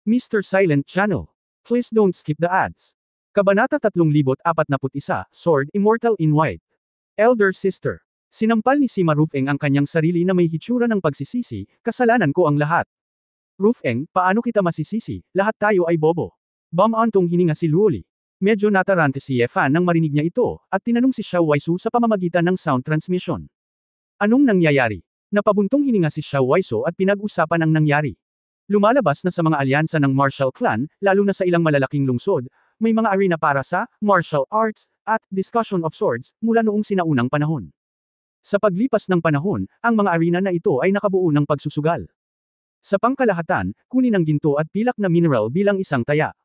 Mr. Silent Channel. Please don't skip the ads. Kabanata 3041, Sword Immortal in White. Elder Sister. Sinampal ni Sima Rufeng ang kanyang sarili na may hitsura ng pagsisisi, kasalanan ko ang lahat. Rufeng, paano kita masisisi, lahat tayo ay bobo. Bumantong hininga si Luoli. Medyo natarante si Ye Fan nang marinig niya ito, at tinanong si Xiao Waisu sa pamamagitan ng sound transmission. Anong nangyayari? Napabuntong hininga si Xiao Waisu at pinag-usapan ang nangyari. Lumalabas na sa mga alyansa ng martial clan, lalo na sa ilang malalaking lungsod, may mga arena para sa martial arts at discussion of swords mula noong sinaunang panahon. Sa paglipas ng panahon, ang mga arena na ito ay nakabuo ng pagsusugal. Sa pangkalahatan, kunin ang ginto at pilak na mineral bilang isang taya.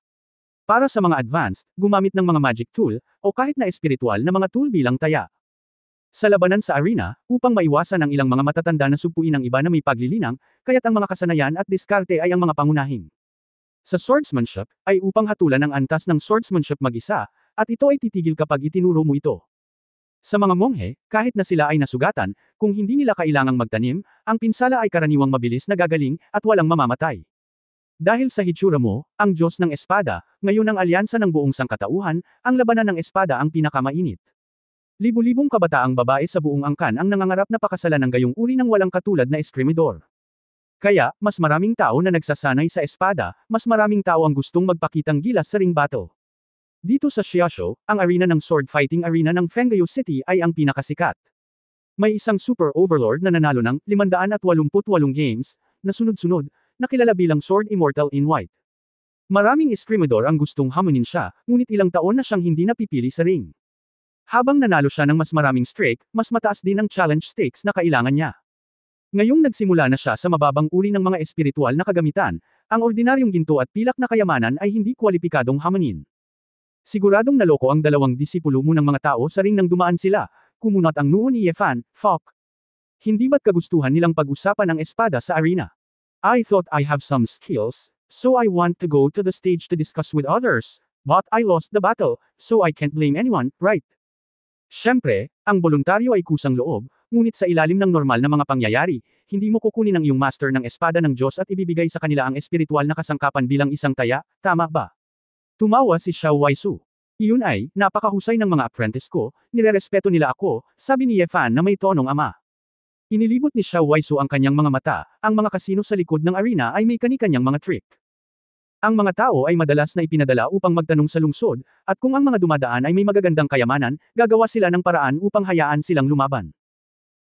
Para sa mga advanced, gumamit ng mga magic tool, o kahit na espiritual na mga tool bilang taya. Sa labanan sa arena, upang maiwasan ang ilang mga matatanda na supuin ang iba na may paglilinang, kaya't ang mga kasanayan at diskarte ay ang mga pangunahing. Sa swordsmanship, ay upang hatulan ang antas ng swordsmanship mag-isa, at ito ay titigil kapag itinuro mo ito. Sa mga monghe, kahit na sila ay nasugatan, kung hindi nila kailangang magtanim, ang pinsala ay karaniwang mabilis na gagaling, at walang mamamatay. Dahil sa hitsura mo, ang Diyos ng Espada, ngayon ang alyansa ng buong sangkatauhan, ang labanan ng espada ang pinakamainit. Libu-libong kabataang babae sa buong angkan ang nangangarap na pakasalan ng gayong uri ng walang katulad na Eskremidor. Kaya, mas maraming tao na nagsasanay sa espada, mas maraming tao ang gustong magpakitang gilas sa ring battle. Dito sa Xiaoshu, ang arena ng sword fighting arena ng Fenggayu City ay ang pinakasikat. May isang super overlord na nanalo ng 588 games, na sunod-sunod, na kilala bilang Sword Immortal in White. Maraming Eskremidor ang gustong hamunin siya, ngunit ilang taon na siyang hindi napipili sa ring. Habang nanalo siya ng mas maraming streak, mas mataas din ang challenge stakes na kailangan niya. Ngayong nagsimula na siya sa mababang uri ng mga espiritual na kagamitan, ang ordinaryong ginto at pilak na kayamanan ay hindi kwalipikadong hamunin. Siguradong naloko ang dalawang disipulo mo ng mga tao sa ring nang dumaan sila, kumunot ang noo ni Ye Fan, Fok. Hindi ba't kagustuhan nilang pag-usapan ang espada sa arena? I thought I have some skills, so I want to go to the stage to discuss with others, but I lost the battle, so I can't blame anyone, right? Siyempre, ang voluntaryo ay kusang loob, ngunit sa ilalim ng normal na mga pangyayari, hindi mo kukunin ang iyong master ng espada ng Diyos at ibibigay sa kanila ang espiritual na kasangkapan bilang isang taya, tama ba? Tumawa si Xiao Waisu. Iyon ay, napakahusay ng mga apprentice ko, nirerespeto nila ako, sabi ni Ye Fan na may tonong ama. Inilibot ni Xiao Waisu ang kanyang mga mata, ang mga kasino sa likod ng arena ay may kani-kanyang mga trick. Ang mga tao ay madalas na ipinadala upang magtanong sa lungsod, at kung ang mga dumadaan ay may magagandang kayamanan, gagawa sila ng paraan upang hayaan silang lumaban.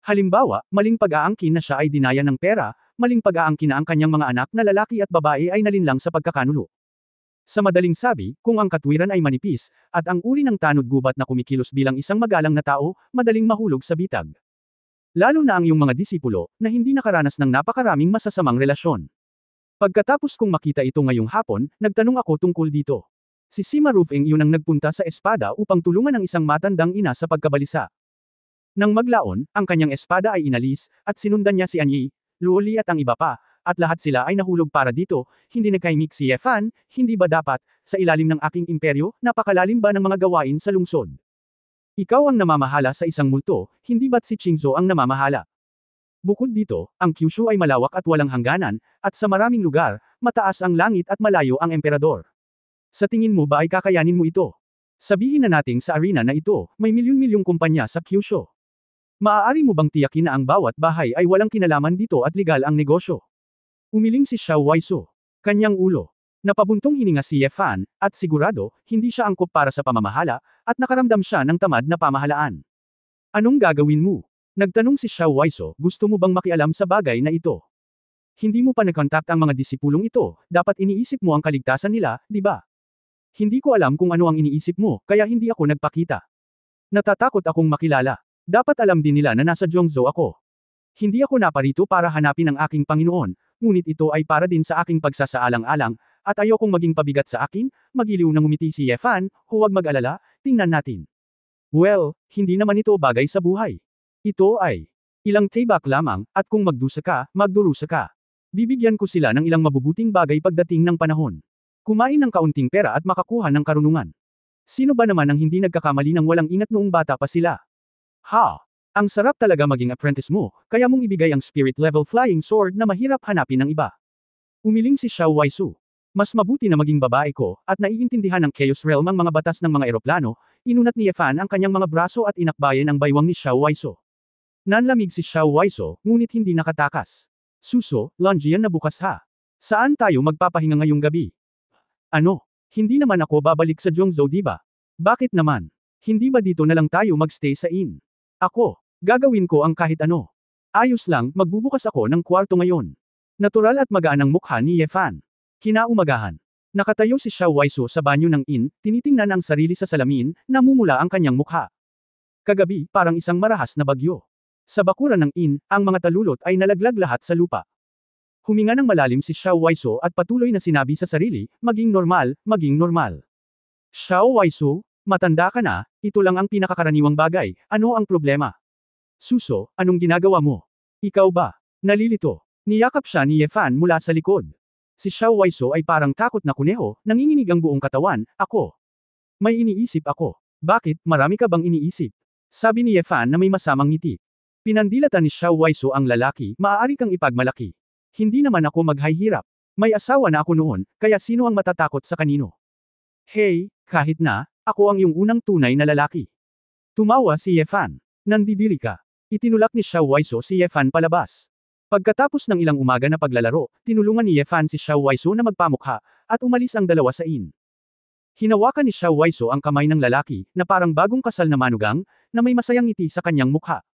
Halimbawa, maling pag-aangkin na siya ay dinaya ng pera, maling pag-aangkin na ang kanyang mga anak na lalaki at babae ay nalinlang sa pagkakanulo. Sa madaling sabi, kung ang katwiran ay manipis, at ang uri ng tanod gubat na kumikilos bilang isang magalang na tao, madaling mahulog sa bitag. Lalo na ang iyong mga disipulo, na hindi nakaranas ng napakaraming masasamang relasyon. Pagkatapos kong makita ito ngayong hapon, nagtanong ako tungkol dito. Si Sima Rufeng iyon ang nagpunta sa espada upang tulungan ang isang matandang ina sa pagkabalisa. Nang maglaon, ang kanyang espada ay inalis, at sinundan niya si Anyi, Luoli at ang iba pa, at lahat sila ay nahulog para dito, hindi nagkaimik si Ye Fan, hindi ba dapat, sa ilalim ng aking imperyo, napakalalim ba ng mga gawain sa lungsod? Ikaw ang namamahala sa isang multo, hindi ba't si Qingzhou ang namamahala? Bukod dito, ang Kyushu ay malawak at walang hangganan, at sa maraming lugar, mataas ang langit at malayo ang emperador. Sa tingin mo ba ay kakayanin mo ito? Sabihin na nating sa arena na ito, may milyon-milyong kumpanya sa Kyushu. Maaari mo bang tiyakin na ang bawat bahay ay walang kinalaman dito at legal ang negosyo? Umiling si Xiao Waisu. Kanyang ulo. Napabuntong hininga si Ye Fan, at sigurado, hindi siya angkop para sa pamamahala, at nakaramdam siya ng tamad na pamahalaan. Anong gagawin mo? Nagtanong si Xiao Waisu, gusto mo bang makialam sa bagay na ito? Hindi mo pa nakontak ang mga disipulong ito, dapat iniisip mo ang kaligtasan nila, di ba? Hindi ko alam kung ano ang iniisip mo, kaya hindi ako nagpakita. Natatakot akong makilala. Dapat alam din nila na nasa Zhongzhou ako. Hindi ako naparito para hanapin ang aking Panginoon, ngunit ito ay para din sa aking pagsasaalang-alang, at ayokong maging pabigat sa akin, magiliw na ngumiti si Ye Fan, huwag mag-alala, tingnan natin. Well, hindi naman ito bagay sa buhay. Ito ay ilang tibak lamang, at kung magdusa ka, magdurusa ka. Bibigyan ko sila ng ilang mabubuting bagay pagdating ng panahon. Kumain ng kaunting pera at makakuha ng karunungan. Sino ba naman ang hindi nagkakamali ng walang ingat noong bata pa sila? Ha! Ang sarap talaga maging apprentice mo, kaya mong ibigay ang spirit level flying sword na mahirap hanapin ng iba. Umiling si Xiao Waisu. Mas mabuti na maging babae ko, at naiintindihan ng Chaos Realm ang mga batas ng mga eroplano, inunat ni Yefan ang kanyang mga braso at inakbayan ang baywang ni Xiao Waiso. Nanlamig si Xiao Waiso, ngunit hindi nakatakas. Suso, Longian na bukas ha. Saan tayo magpapahinga ngayong gabi? Ano? Hindi naman ako babalik sa Zhongzhou diba? Bakit naman? Hindi ba dito na lang tayo magstay sa inn? Ako, gagawin ko ang kahit ano. Ayos lang, magbubukas ako ng kwarto ngayon. Natural at magaan ang mukha ni Yefan. Kinaumagahan. Nakatayo si Xiao Waiso sa banyo ng inn, tinitingnan ang sarili sa salamin, namumula ang kanyang mukha. Kagabi, parang isang marahas na bagyo. Sa bakuran ng inn, ang mga talulot ay nalaglag lahat sa lupa. Huminga ng malalim si Xiao Waiso at patuloy na sinabi sa sarili, maging normal, maging normal. Xiao Waiso, matanda ka na, ito lang ang pinakakaraniwang bagay, ano ang problema? Suso, anong ginagawa mo? Ikaw ba? Nalilito. Niyakap siya ni Yefan mula sa likod. Si Xiao Waiso ay parang takot na kuneho, nanginginig ang buong katawan, ako. May iniisip ako. Bakit, marami ka bang iniisip? Sabi ni Yefan na may masamang ngiti. Pinandilatan ni Xiao Waiso ang lalaki, maaari kang ipagmalaki. Hindi naman ako maghihirap. May asawa na ako noon, kaya sino ang matatakot sa kanino? Hey, kahit na, ako ang iyong unang tunay na lalaki. Tumawa si Yefan. Nandidiri ka. Itinulak ni Xiao Waiso si Yefan palabas. Pagkatapos ng ilang umaga na paglalaro, tinulungan ni Yefan si Xiao Waiso na magpamukha, at umalis ang dalawa sa inn. Hinawakan ni Xiao Waiso ang kamay ng lalaki, na parang bagong kasal na manugang, na may masayang ngiti sa kanyang mukha.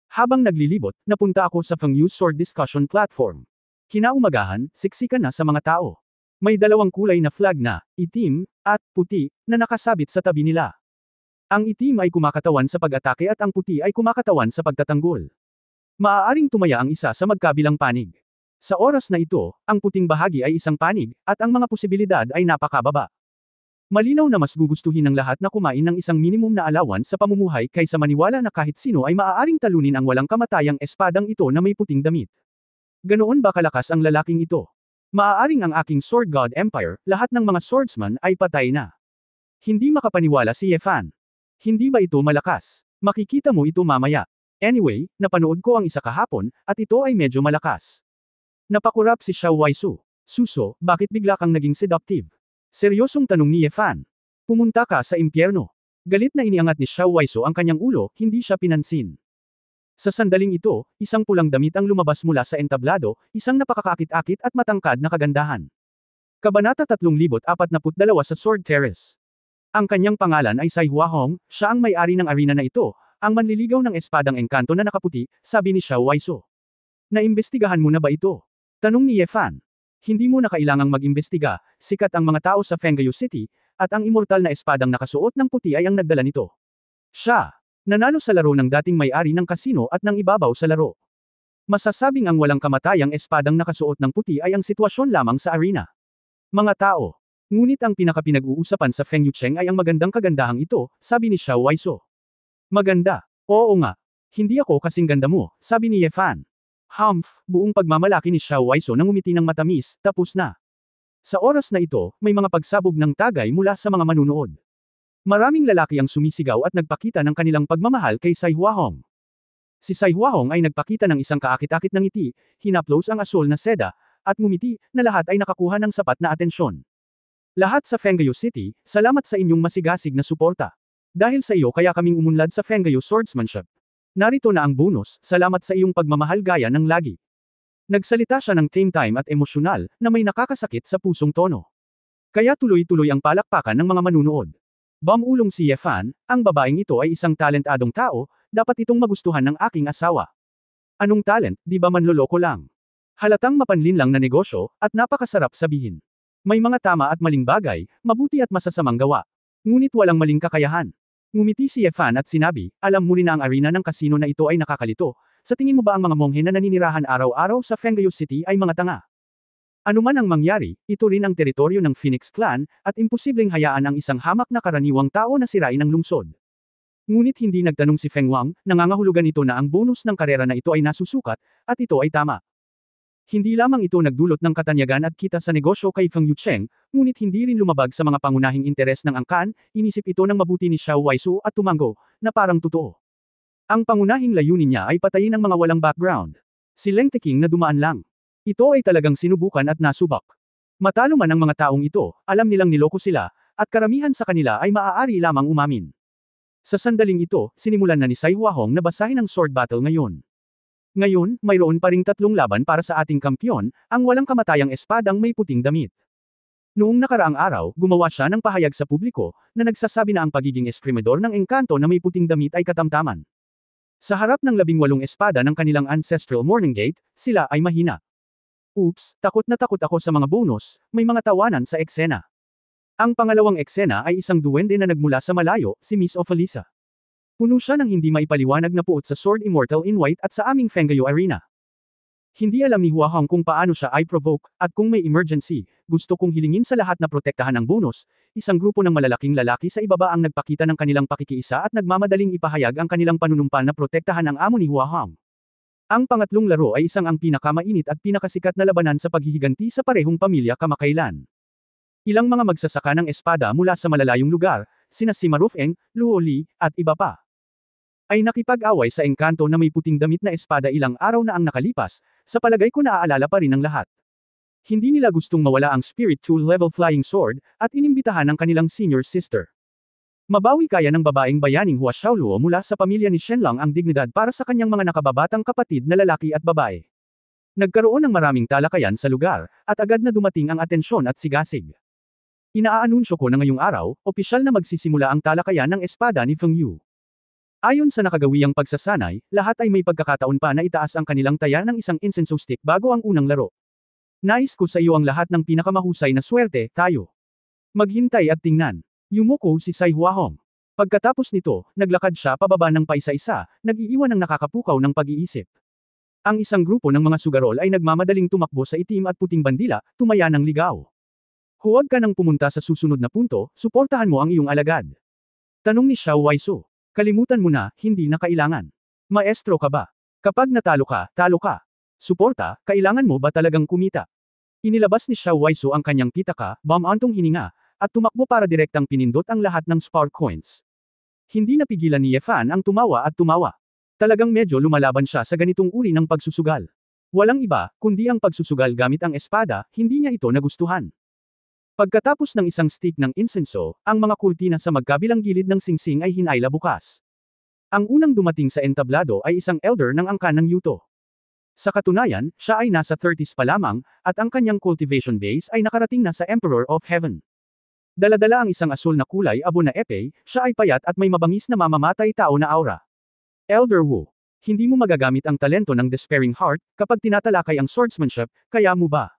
Habang naglilibot, napunta ako sa Fengyu Sword Discussion Platform. Kinaumagahan, siksikan na sa mga tao. May dalawang kulay na flag na, itim, at puti, na nakasabit sa tabi nila. Ang itim ay kumakatawan sa pag-atake at ang puti ay kumakatawan sa pagtatanggol. Maaaring tumaya ang isa sa magkabilang panig. Sa oras na ito, ang puting bahagi ay isang panig, at ang mga posibilidad ay napakababa. Malinaw na mas gugustuhin ng lahat na kumain ng isang minimum na alawan sa pamumuhay kaysa maniwala na kahit sino ay maaaring talunin ang walang kamatayang espadang ito na may puting damit. Ganoon ba kalakas ang lalaking ito? Maaaring ang aking Sword God Empire, lahat ng mga swordsman ay patay na. Hindi makapaniwala si Yefan. Hindi ba ito malakas? Makikita mo ito mamaya. Anyway, napanood ko ang isa kahapon, at ito ay medyo malakas. Napakurap si Xiao Waiso. Suso, bakit bigla kang naging seductive? Seryosong tanong ni Yefan. Pumunta ka sa impyerno. Galit na iniangat ni Xiao Waiso ang kanyang ulo, hindi siya pinansin. Sa sandaling ito, isang pulang damit ang lumabas mula sa entablado, isang napakakaakit-akit at matangkad na kagandahan. Kabanata 3042 sa Sword Terrace. Ang kanyang pangalan ay Sai Huahong, siya ang may-ari ng arena na ito, ang manliligaw ng espadang engkanto na nakaputi, sabi ni Xiao Waiso. Naimbestigahan mo na ba ito? Tanong ni Yefan. Hindi mo na kailangang mag-imbestiga, sikat ang mga tao sa Fengyu City, at ang immortal na espadang nakasuot ng puti ay ang nagdala nito. Siya, nanalo sa laro ng dating may-ari ng kasino at ng ibabaw sa laro. Masasabing ang walang kamatayang espadang nakasuot ng puti ay ang sitwasyon lamang sa arena. Mga tao. Ngunit ang pinaka-pinag-uusapan sa Fengyu Cheng ay ang magandang kagandahang ito, sabi ni Xiao Waiso. Maganda. Oo nga. Hindi ako kasing ganda mo, sabi ni Yefan. Buong pagmamalaki ni Xiao Waiso nang umiti ng matamis, tapos na. Sa oras na ito, may mga pagsabog ng tagay mula sa mga manunood. Maraming lalaki ang sumisigaw at nagpakita ng kanilang pagmamahal kay Sai Huahong. Si Sai Huahong ay nagpakita ng isang kaakit-akit na ngiti, hinaplos ang asol na seda, at ngumiti, na lahat ay nakakuha ng sapat na atensyon. Lahat sa Fengyu City, salamat sa inyong masigasig na suporta. Dahil sa iyo kaya kaming umunlad sa Fengyu Swordsmanship. Narito na ang bonus, salamat sa iyong pagmamahal gaya ng lagi. Nagsalita siya ng tame time at emosyonal, na may nakakasakit sa pusong tono. Kaya tuloy-tuloy ang palakpakan ng mga manunood. Bumulong si Yefan, ang babaeng ito ay isang talentadong tao, dapat itong magustuhan ng aking asawa. Anong talent, di ba manloloko lang? Halatang mapanlinlang na negosyo, at napakasarap sabihin. May mga tama at maling bagay, mabuti at masasamang gawa. Ngunit walang maling kakayahan. Ngumiti si Yefan at sinabi, alam mo rin na ang arena ng kasino na ito ay nakakalito, sa tingin mo ba ang mga monghe na naninirahan araw-araw sa Fengyu City ay mga tanga? Ano man ang mangyari, ito rin ang teritoryo ng Phoenix Clan, at imposibleng hayaan ang isang hamak na karaniwang tao na sirain ang lungsod. Ngunit hindi nagtanong si Feng Wang, nangangahulugan ito na ang bonus ng karera na ito ay nasusukat, at ito ay tama. Hindi lamang ito nagdulot ng katanyagan at kita sa negosyo kay Feng Yucheng, ngunit hindi rin lumabag sa mga pangunahing interes ng angkan, inisip ito ng mabuti ni Xiao Waisu at tumango, na parang totoo. Ang pangunahing layunin niya ay patayin ang mga walang background. Si Leng Teking na dumaan lang. Ito ay talagang sinubukan at nasubak. Matalo man ang mga taong ito, alam nilang niloko sila, at karamihan sa kanila ay maaari lamang umamin. Sa sandaling ito, sinimulan na ni Sai Huahong na basahin ang sword battle ngayon. Ngayon, mayroon pa ring 3 laban para sa ating kampyon, ang walang kamatayang espadang may puting damit. Noong nakaraang araw, gumawa siya ng pahayag sa publiko, na nagsasabi na ang pagiging eskrimedor ng engkanto na may puting damit ay katamtaman. Sa harap ng 18 espada ng kanilang ancestral Morning Gate, sila ay mahina. Oops, takot na takot ako sa mga bonus, may mga tawanan sa eksena. Ang pangalawang eksena ay isang duwende na nagmula sa malayo, si Miss Ophalisa. Puno siya ng hindi maipaliwanag na puot sa Sword Immortal in White at sa aming Fenggayo Arena. Hindi alam ni Huahong kung paano siya ay provoke, at kung may emergency, gusto kong hilingin sa lahat na protektahan ang bonus, isang grupo ng malalaking lalaki sa ibaba ang nagpakita ng kanilang pakikiisa at nagmamadaling ipahayag ang kanilang panunumpan na protektahan ang amo ni Huahong. Ang pangatlong laro ay isang ang pinakamainit at pinakasikat na labanan sa paghihiganti sa parehong pamilya kamakailan. Ilang mga magsasaka ng espada mula sa malalayong lugar, sina Sima Rufeng, Luo Li, at iba pa, ay nakipag-away sa engkanto na may puting damit na espada ilang araw na ang nakalipas, sa palagay ko naaalala pa rin ang lahat. Hindi nila gustong mawala ang Spirit Tool level flying sword, at inimbitahan ang kanilang senior sister. Mabawi kaya ng babaeng bayaning Hua Xiaoluo mula sa pamilya ni Shenlong ang dignidad para sa kanyang mga nakababatang kapatid na lalaki at babae. Nagkaroon ng maraming talakayan sa lugar, at agad na dumating ang atensyon at sigasig. Inaanunsyo ko na ngayong araw, opisyal na magsisimula ang talakayan ng espada ni Feng Yu. Ayon sa nakagawiyang pagsasanay, lahat ay may pagkakataon pa na itaas ang kanilang taya ng isang incenso stick bago ang unang laro. Nais ko sa iyo ang lahat ng pinakamahusay na swerte, tayo. Maghintay at tingnan. Yumuko si Sai Huahong. Pagkatapos nito, naglakad siya pababa ng paisa-isa, nag-iiwan ng nakakapukaw ng pag-iisip. Ang isang grupo ng mga sugarol ay nagmamadaling tumakbo sa itim at puting bandila, tumaya ng ligaw. Huwag ka nang pumunta sa susunod na punto, suportahan mo ang iyong alagad. Tanong ni Xiao Waisu. Kalimutan mo na, hindi na kailangan. Maestro ka ba? Kapag natalo ka, talo ka. Suporta, kailangan mo ba talagang kumita? Inilabas ni Xiao Waisu ang kanyang pitaka, bam-antong hininga, at tumakbo para direktang pinindot ang lahat ng spark coins. Hindi napigilan ni Ye Fan ang tumawa at tumawa. Talagang medyo lumalaban siya sa ganitong uri ng pagsusugal. Walang iba, kundi ang pagsusugal gamit ang espada, hindi niya ito nagustuhan. Pagkatapos ng isang stick ng insenso, ang mga kurtina sa magkabilang gilid ng singsing ay hinayla bukas. Ang unang dumating sa entablado ay isang elder ng angkan ng yuto. Sa katunayan, siya ay nasa 30s pa lamang, at ang kanyang cultivation base ay nakarating na sa Emperor of Heaven. Dala-dala ang isang asul na kulay abo na epee, siya ay payat at may mabangis na mamamatay tao na aura. Elder Wu, hindi mo magagamit ang talento ng Despairing Heart, kapag tinatalakay ang swordsmanship, kaya mo ba?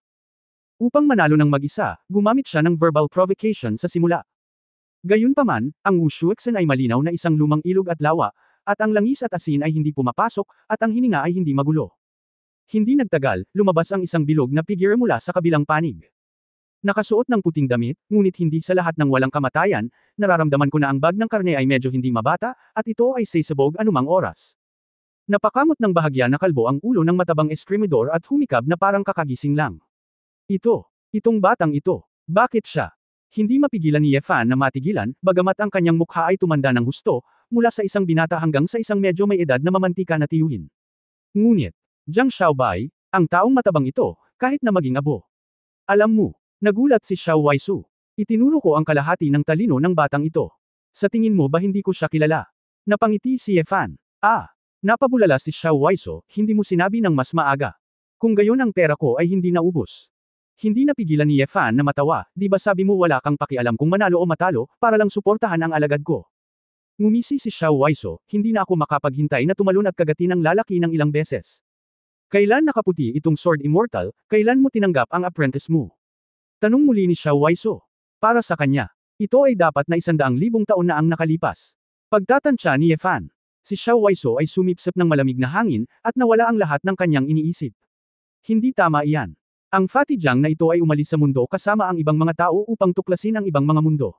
Upang manalo ng mag-isa, gumamit siya ng verbal provocation sa simula. Gayunpaman, ang Wu Shuexen ay malinaw na isang lumang ilog at lawa, at ang langis at asin ay hindi pumapasok, at ang hininga ay hindi magulo. Hindi nagtagal, lumabas ang isang bilog na figure mula sa kabilang panig. Nakasuot ng puting damit, ngunit hindi sa lahat ng walang kamatayan, nararamdaman ko na ang bag ng karne ay medyo hindi mabata, at ito ay sasabog anumang oras. Napakamot ng bahagya na kalbo ang ulo ng matabang eskrimidor at humikab na parang kakagising lang. Itong batang ito. Bakit siya? Hindi mapigilan ni Ye Fan na matigilan, bagamat ang kanyang mukha ay tumanda ng husto, mula sa isang binata hanggang sa isang medyo may edad na mamantika na tiyuhin. Ngunit, Jiang Xiaobai, ang taong matabang ito, kahit na maging abo. Alam mo, nagulat si Xiao Waisu. Itinuro ko ang kalahati ng talino ng batang ito. Sa tingin mo ba hindi ko siya kilala? Napangiti si Ye Fan. Napabulala si Xiao Waisu, hindi mo sinabi ng mas maaga. Kung gayon ang pera ko ay hindi naubos. Hindi napigilan ni Ye Fan na matawa, di ba sabi mo wala kang pakialam kung manalo o matalo, para lang suportahan ang alagad ko. Ngumisi si Xiao Waisu, hindi na ako makapaghintay na tumalon at kagati ng lalaki ng ilang beses. Kailan nakaputi itong Sword Immortal, kailan mo tinanggap ang apprentice mo? Tanong muli ni Xiao Waisu. Para sa kanya, ito ay dapat na 100,000 taon na ang nakalipas. Pagtatansya ni Ye Fan, si Xiao Waisu ay sumipsip ng malamig na hangin, at nawala ang lahat ng kanyang iniisip. Hindi tama iyan. Ang Fatty Jiang na ito ay umalis sa mundo kasama ang ibang mga tao upang tuklasin ang ibang mga mundo.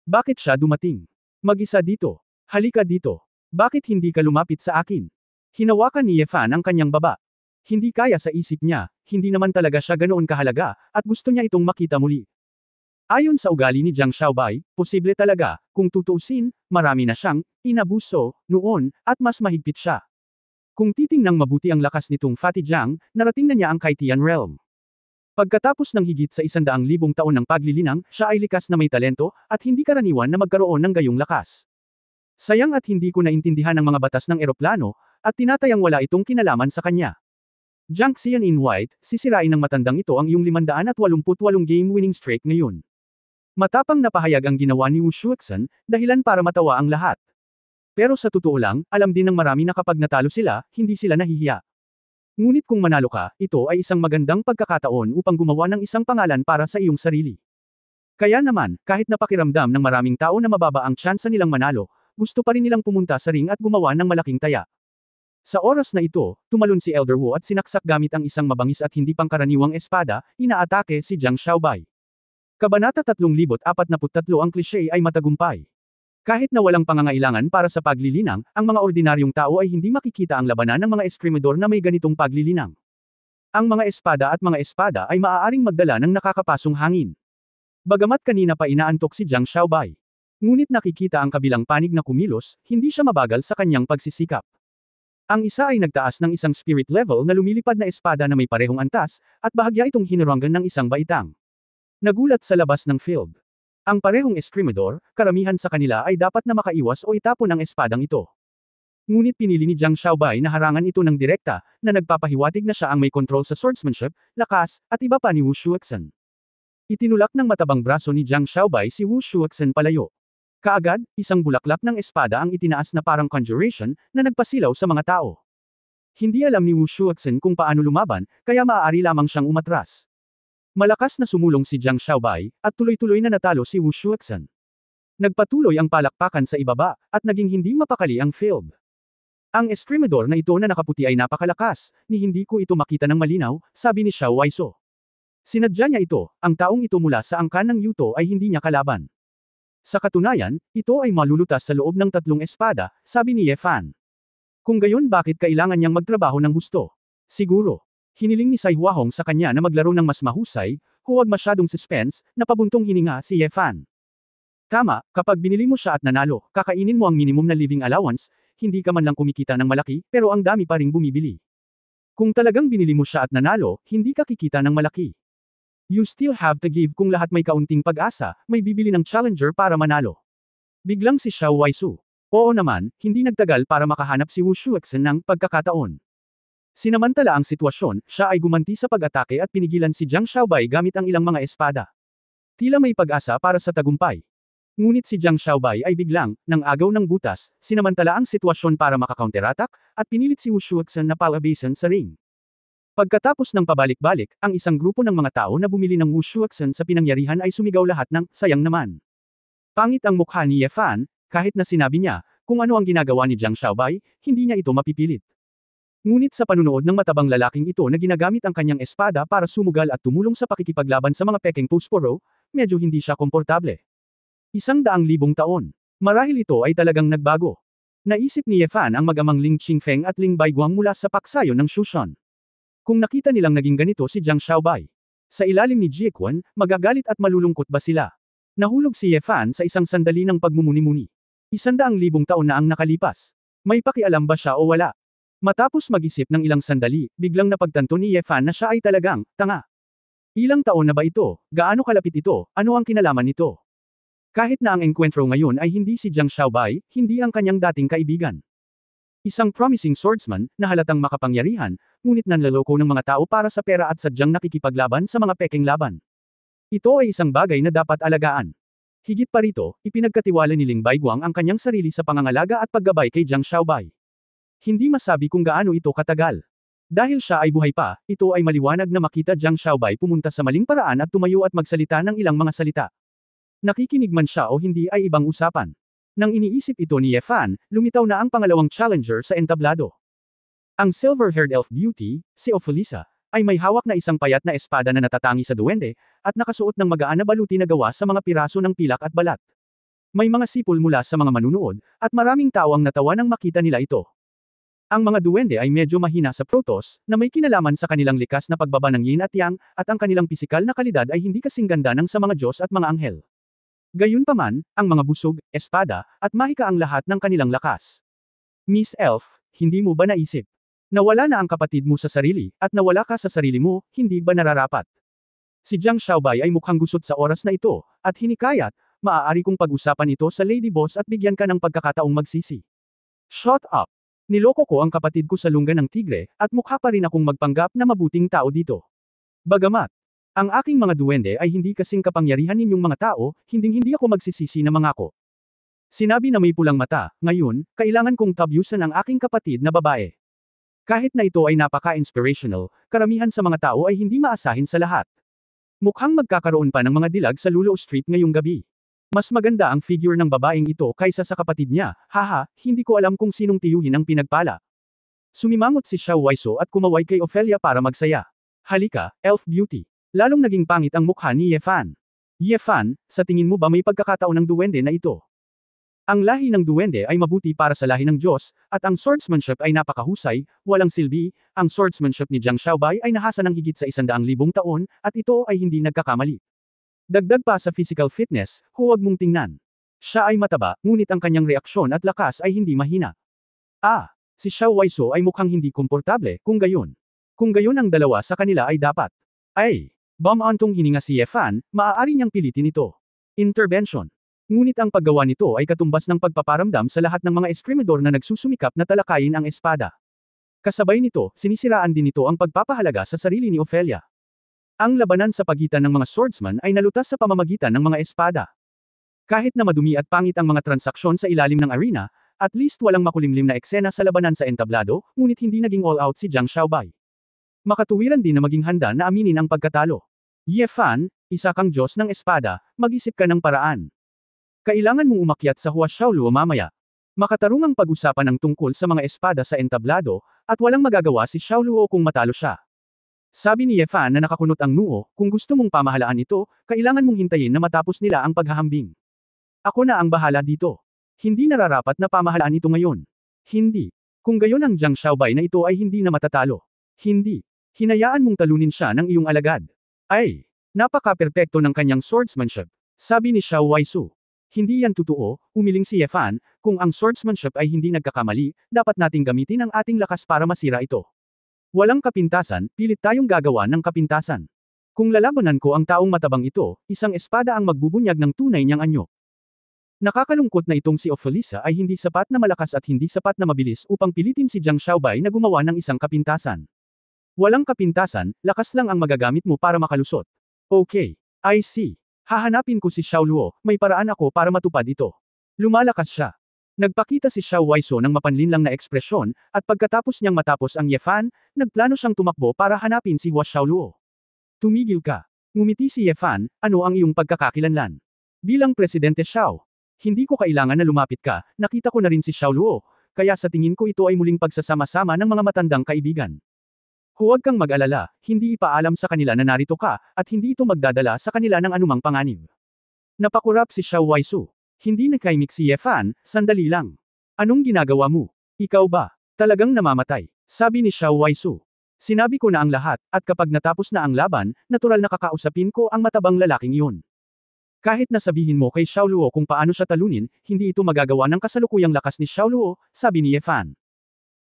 Bakit siya dumating? Mag-isa dito. Halika dito. Bakit hindi ka lumapit sa akin? Hinawakan ni Ye Fan ang kanyang baba. Hindi kaya sa isip niya, hindi naman talaga siya ganoon kahalaga, at gusto niya itong makita muli. Ayon sa ugali ni Jiang Xiaobai, posible talaga, kung tutuusin, marami na siyang inabuso noon, at mas mahigpit siya. Kung titingnang mabuti ang lakas nitong Fatty Jiang, narating na niya ang Kaitian Realm. Pagkatapos ng higit sa 100,000 taon ng paglilinang, siya ay likas na may talento, at hindi karaniwan na magkaroon ng gayong lakas. Sayang at hindi ko naintindihan ang mga batas ng eroplano, at tinatayang wala itong kinalaman sa kanya. Jiang Xian in white, sisirain ng matandang ito ang iyong 588 game winning streak ngayon. Matapang na pahayag ang ginawa ni Wu Shuxan, dahilan para matawa ang lahat. Pero sa totoo lang, alam din ng marami na kapag natalo sila, hindi sila nahihiya. Ngunit kung manalo ka, ito ay isang magandang pagkakataon upang gumawa ng isang pangalan para sa iyong sarili. Kaya naman, kahit napakiramdam ng maraming tao na mababa ang tsansa nilang manalo, gusto pa rin nilang pumunta sa ring at gumawa ng malaking taya. Sa oras na ito, tumalon si Elder Wu at sinaksak gamit ang isang mabangis at hindi pangkaraniwang espada, inaatake si Jiang Xiaobai. Kabanata 3043 ang klise ay matagumpay. Kahit na walang pangangailangan para sa paglilinang, ang mga ordinaryong tao ay hindi makikita ang labanan ng mga eskrimador na may ganitong paglilinang. Ang mga espada ay maaaring magdala ng nakakapasong hangin. Bagamat kanina pa inaantok si Jiang Xiaobai. Ngunit nakikita ang kabilang panig na kumilos, hindi siya mabagal sa kanyang pagsisikap. Ang isa ay nagtaas ng isang spirit level na lumilipad na espada na may parehong antas, at bahagya itong hinuranggan ng isang baitang. Nagulat sa labas ng field. Ang parehong eskrimador, karamihan sa kanila ay dapat na makaiwas o itapon ang espadang ito. Ngunit pinili ni Jiang Xiaobai na harangan ito ng direkta, na nagpapahiwatig na siya ang may kontrol sa swordsmanship, lakas, at iba pa ni Wu Shuxan. Itinulak ng matabang braso ni Jiang Xiaobai si Wu Shuxan palayo. Kaagad, isang bulaklak ng espada ang itinaas na parang conjuration, na nagpasilaw sa mga tao. Hindi alam ni Wu Shuxan kung paano lumaban, kaya maaari lamang siyang umatras. Malakas na sumulong si Jiang Xiaobai, at tuloy-tuloy na natalo si Wu Shuxan. Nagpatuloy ang palakpakan sa ibaba, at naging hindi mapakali ang field. Ang eskrimador na ito na nakaputi ay napakalakas, ni hindi ko ito makita ng malinaw, sabi ni Xiao Waiso. Sinadya niya ito, ang taong ito mula sa angkan ng yuto ay hindi niya kalaban. Sa katunayan, ito ay malulutas sa loob ng 3 espada, sabi ni Ye Fan. Kung gayon bakit kailangan niyang magtrabaho ng husto? Siguro. Hiniling ni Sai Huahong sa kanya na maglaro ng mas mahusay, huwag masyadong suspense, napabuntong hininga si Ye Fan. Tama, kapag binili mo siya at nanalo, kakainin mo ang minimum na living allowance, hindi ka man lang kumikita ng malaki, pero ang dami pa ring bumibili. Kung talagang binili mo siya at nanalo, hindi ka kikita ng malaki. You still have to give kung lahat may kaunting pag-asa, may bibili ng challenger para manalo. Biglang si Xiao Waisu. Oo naman, hindi nagtagal para makahanap si Wu Shuxan ng pagkakataon. Sinamantala ang sitwasyon, siya ay gumanti sa pag-atake at pinigilan si Jiang Xiaobai gamit ang ilang mga espada. Tila may pag-asa para sa tagumpay. Ngunit si Jiang Xiaobai ay biglang, nang agaw ng butas, sinamantala ang sitwasyon para maka-counterattack, at pinilit si Wu Shuxan na palabasan sa ring. Pagkatapos ng pabalik-balik, ang isang grupo ng mga tao na bumili ng Wu Shuxan sa pinangyarihan ay sumigaw lahat ng, sayang naman. Pangit ang mukha ni Ye Fan, kahit na sinabi niya, kung ano ang ginagawa ni Jiang Xiaobai, hindi niya ito mapipilit. Ngunit sa panunood ng matabang lalaking ito na ginagamit ang kanyang espada para sumugal at tumulong sa pakikipaglaban sa mga pekeng postporo, medyo hindi siya komportable. 100,000 taon. Marahil ito ay talagang nagbago. Naisip ni Ye Fan ang mag-amang Ling Qingfeng at Ling Baiguang mula sa paksayo ng Shushan. Kung nakita nilang naging ganito si Jiang Xiaobai. Sa ilalim ni Jie Quan, magagalit at malulungkot ba sila? Nahulog si Ye Fan sa isang sandali ng pagmumuni-muni. 100,000 taon na ang nakalipas. May pakialam ba siya o wala? Matapos mag-isip ng ilang sandali, biglang napagtanto ni Ye Fan na siya ay talagang tanga. Ilang taon na ba ito? Gaano kalapit ito? Ano ang kinalaman nito? Kahit na ang engkwentro ngayon ay hindi si Jiang Xiaobai, hindi ang kanyang dating kaibigan. Isang promising swordsman, na halatang makapangyarihan, ngunit nanlaloko ng mga tao para sa pera at sadyang nakikipaglaban sa mga pekeng laban. Ito ay isang bagay na dapat alagaan. Higit pa rito, ipinagkatiwala ni Ling Baiguang ang kanyang sarili sa pangangalaga at paggabay kay Jiang Xiaobai. Hindi masabi kung gaano ito katagal. Dahil siya ay buhay pa, ito ay maliwanag na makita Jiang Xiaobai pumunta sa maling paraan at tumayo at magsalita ng ilang mga salita. Nakikinig man siya o hindi ay ibang usapan. Nang iniisip ito ni Ye Fan, lumitaw na ang pangalawang challenger sa entablado. Ang silver-haired elf beauty, si Ophelisa, ay may hawak na isang payat na espada na natatangi sa duwende, at nakasuot ng magaan na baluti na gawa sa mga piraso ng pilak at balat. May mga sipol mula sa mga manunood, at maraming tao ang natawa nang makita nila ito. Ang mga duwende ay medyo mahina sa protos, na may kinalaman sa kanilang likas na pagbaba ng yin at yang, at ang kanilang pisikal na kalidad ay hindi kasing ganda ng sa mga Diyos at mga anghel. Gayunpaman, ang mga busog, espada, at mahika ang lahat ng kanilang lakas. Miss Elf, hindi mo ba naisip? Nawala na ang kapatid mo sa sarili, at nawala ka sa sarili mo, hindi ba nararapat? Si Jiang Xiaobai ay mukhang gusot sa oras na ito, at hinikayat, maaari kong pag-usapan ito sa Lady Boss at bigyan ka ng pagkakataong magsisi. Shut up! Niloko ko ang kapatid ko sa lungga ng tigre, at mukha pa rin akong magpanggap na mabuting tao dito. Bagamat, ang aking mga duwende ay hindi kasing kapangyarihan ninyong mga tao, hinding-hindi ako magsisisi na mangako. Sinabi na may pulang mata, ngayon, kailangan kong tabyusan ang aking kapatid na babae. Kahit na ito ay napaka-inspirational, karamihan sa mga tao ay hindi maasahin sa lahat. Mukhang magkakaroon pa ng mga dilag sa Lulo Street ngayong gabi. Mas maganda ang figure ng babaeng ito kaysa sa kapatid niya, haha, hindi ko alam kung sinong tiyuhin ang pinagpala. Sumimangot si Xiao Waiso at kumaway kay Ophelia para magsaya. Halika, Elf Beauty. Lalong naging pangit ang mukha ni Ye Fan. Ye Fan, sa tingin mo ba may pagkakataon ng duwende na ito? Ang lahi ng duwende ay mabuti para sa lahi ng Diyos, at ang swordsmanship ay napakahusay, walang silbi, ang swordsmanship ni Jiang Xiaobai ay nahasa ng higit sa 100,000 taon, at ito ay hindi nagkakamali. Dagdag pa sa physical fitness, huwag mong tingnan. Siya ay mataba, ngunit ang kanyang reaksyon at lakas ay hindi mahina. Si Xiao Waiso ay mukhang hindi komportable, kung gayon. Kung gayon ang dalawa sa kanila ay dapat. Bumantong hininga si Ye Fan, maaari niyang pilitin ito. Intervention. Ngunit ang paggawa nito ay katumbas ng pagpaparamdam sa lahat ng mga eskrimidor na nagsusumikap na talakayin ang espada. Kasabay nito, sinisiraan din nito ang pagpapahalaga sa sarili ni Ophelia. Ang labanan sa pagitan ng mga swordsman ay nalutas sa pamamagitan ng mga espada. Kahit na madumi at pangit ang mga transaksyon sa ilalim ng arena, at least walang makulimlim na eksena sa labanan sa entablado, ngunit hindi naging all-out si Jiang Xiaobai. Makatuwiran din na maging handa na aminin ang pagkatalo. Ye Fan, isa kang Diyos ng espada, mag-isip ka ng paraan. Kailangan mong umakyat sa Hua Xiaoluo mamaya. Makatarungang pag-usapan ang tungkol sa mga espada sa entablado, at walang magagawa si Xiaoluo kung matalo siya. Sabi ni Ye Fan na nakakunot ang noo, kung gusto mong pamahalaan ito, kailangan mong hintayin na matapos nila ang paghahambing. Ako na ang bahala dito. Hindi nararapat na pamahalaan ito ngayon. Hindi. Kung gayon ang Jiang Xiaobai na ito ay hindi na matatalo. Hindi. Hinayaan mong talunin siya ng iyong alagad. Napaka-perpekto ng kanyang swordsmanship. Sabi ni Xiao Waisu. Hindi yan totoo, umiling si Ye Fan, kung ang swordsmanship ay hindi nagkakamali, dapat nating gamitin ang ating lakas para masira ito. Walang kapintasan, pilit tayong gagawa ng kapintasan. Kung lalabanan ko ang taong matabang ito, isang espada ang magbubunyag ng tunay niyang anyo. Nakakalungkot na itong si Ophelia ay hindi sapat na malakas at hindi sapat na mabilis upang pilitin si Jiang Xiaobai na gumawa ng isang kapintasan. Walang kapintasan, lakas lang ang magagamit mo para makalusot. Okay. I see. Hahanapin ko si Xiaoluo, may paraan ako para matupad ito. Lumalakas siya. Nagpakita si Xiao Waiso ng mapanlinlang na ekspresyon, at pagkatapos niyang matapos ang Ye Fan, nagplano siyang tumakbo para hanapin si Hua Xiaoluo. Tumigil ka. Ngumiti si Ye Fan, ano ang iyong pagkakakilanlan? Bilang Presidente Xiao, hindi ko kailangan na lumapit ka, nakita ko na rin si Xiaoluo, kaya sa tingin ko ito ay muling pagsasama-sama ng mga matandang kaibigan. Huwag kang mag-alala, hindi ipaalam sa kanila na narito ka, at hindi ito magdadala sa kanila ng anumang panganib. Napakurap si Xiao Waisu. Hindi nakaimik si Ye Fan, sandali lang. Anong ginagawa mo? Ikaw ba? Talagang namamatay. Sabi ni Xiao Waisu. Sinabi ko na ang lahat, at kapag natapos na ang laban, natural na kakausapin ko ang matabang lalaking iyon. Kahit na sabihin mo kay Xiaoluo kung paano siya talunin, hindi ito magagawa ng kasalukuyang lakas ni Xiaoluo, sabi ni Ye Fan.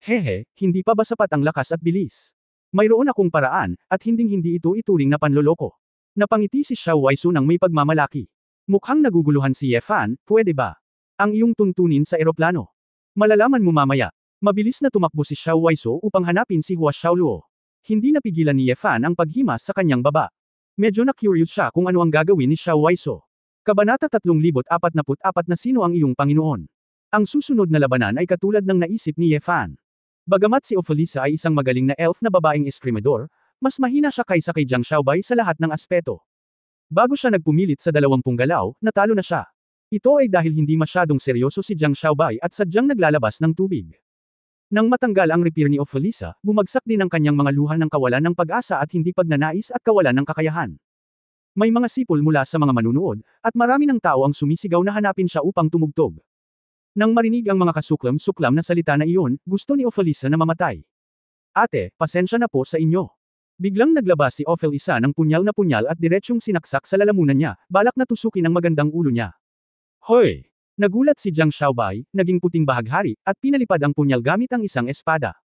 Hehe, hindi pa ba sapat ang lakas at bilis? Mayroon akong paraan, at hinding-hindi ito ituring na panloloko. Napangiti si Xiao Waisu ng may pagmamalaki. Mukhang naguguluhan si Ye Fan, pwede ba? Ang iyong tuntunin sa eroplano. Malalaman mo mamaya. Mabilis na tumakbo si Xiao Waisu upang hanapin si Hua Xiaoluo. Hindi napigilan ni Ye Fan ang paghimas sa kanyang baba. Medyo na-curious siya kung ano ang gagawin ni Xiao Waisu. Kabanata 3044 na sino ang iyong Panginoon? Ang susunod na labanan ay katulad ng naisip ni Ye Fan. Bagamat si Ophelia ay isang magaling na elf na babaeng eskrimador, mas mahina siya kaysa kay Jiang Xiaobai sa lahat ng aspeto. Bago siya nagpumilit sa 20 galaw, natalo na siya. Ito ay dahil hindi masyadong seryoso si Jiang Xiaobai at sadyang naglalabas ng tubig. Nang matanggal ang repair ni Ophelia, bumagsak din ang kanyang mga luha ng kawalan ng pag-asa at hindi pagnanais at kawalan ng kakayahan. May mga sipol mula sa mga manunood, at marami ng tao ang sumisigaw na hanapin siya upang tumugtog. Nang marinig ang mga kasuklam-suklam na salita na iyon, gusto ni Ophelia na mamatay. Ate, pasensya na po sa inyo. Biglang naglabas si Ophelia ng punyal at diretsyong sinaksak sa lalamunan niya, balak na tusukin ang magandang ulo niya. Hoy! Nagulat si Jiang Xiaobai, naging puting bahaghari, at pinalipad ang punyal gamit ang isang espada.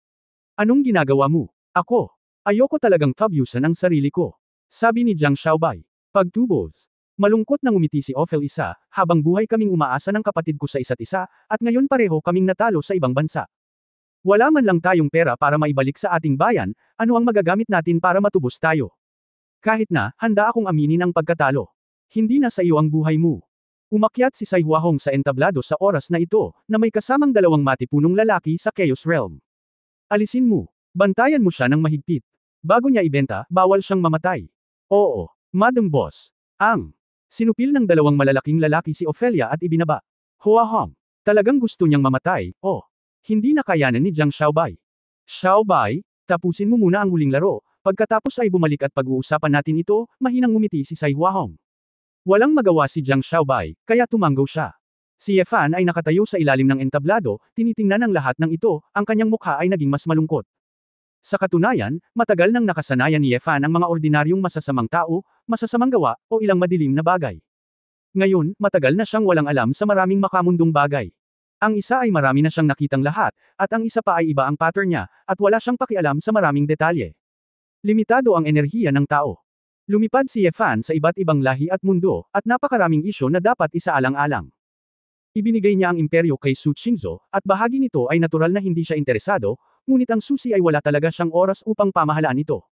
Anong ginagawa mo? Ako. Ayoko talagang tabyusan ang sarili ko. Sabi ni Jiang Xiaobai. Pagtubos. Malungkot na ngumiti si Ophel isa, habang buhay kaming umaasa ng kapatid ko sa isa't isa, at ngayon pareho kaming natalo sa ibang bansa. Wala man lang tayong pera para maibalik sa ating bayan, ano ang magagamit natin para matubos tayo? Kahit na, handa akong aminin ang pagkatalo. Hindi na sa iyo ang buhay mo. Umakyat si Sai Huahong sa entablado sa oras na ito, na may kasamang dalawang matipunong lalaki sa Chaos Realm. Alisin mo. Bantayan mo siya ng mahigpit. Bago niya ibenta, bawal siyang mamatay. Oo, Madam Boss. Sinupil ng dalawang malalaking lalaki si Ophelia at ibinaba. Huahong. Talagang gusto niyang mamatay, oh. Hindi na kayanan ni Jiang Xiaobai. Xiaobai, tapusin mo muna ang huling laro, pagkatapos ay bumalik at pag-uusapan natin ito, mahinang ngumiti si Sai Huahong. Walang magawa si Jiang Xiaobai, kaya tumanggaw siya. Si Ye Fan ay nakatayo sa ilalim ng entablado, tinitingnan ang lahat ng ito, ang kanyang mukha ay naging mas malungkot. Sa katunayan, matagal nang nakasanayan ni Ye Fan ang mga ordinaryong masasamang tao, masasamang gawa, o ilang madilim na bagay. Ngayon, matagal na siyang walang alam sa maraming makamundong bagay. Ang isa ay marami na siyang nakitang lahat, at ang isa pa ay iba ang pattern niya, at wala siyang pakialam sa maraming detalye. Limitado ang enerhiya ng tao. Lumipad si Ye Fan sa iba't ibang lahi at mundo, at napakaraming isyo na dapat isaalang-alang. Ibinigay niya ang imperyo kay Su Qingzhou, at bahagi nito ay natural na hindi siya interesado, ngunit ang susi ay wala talaga siyang oras upang pamahalaan ito.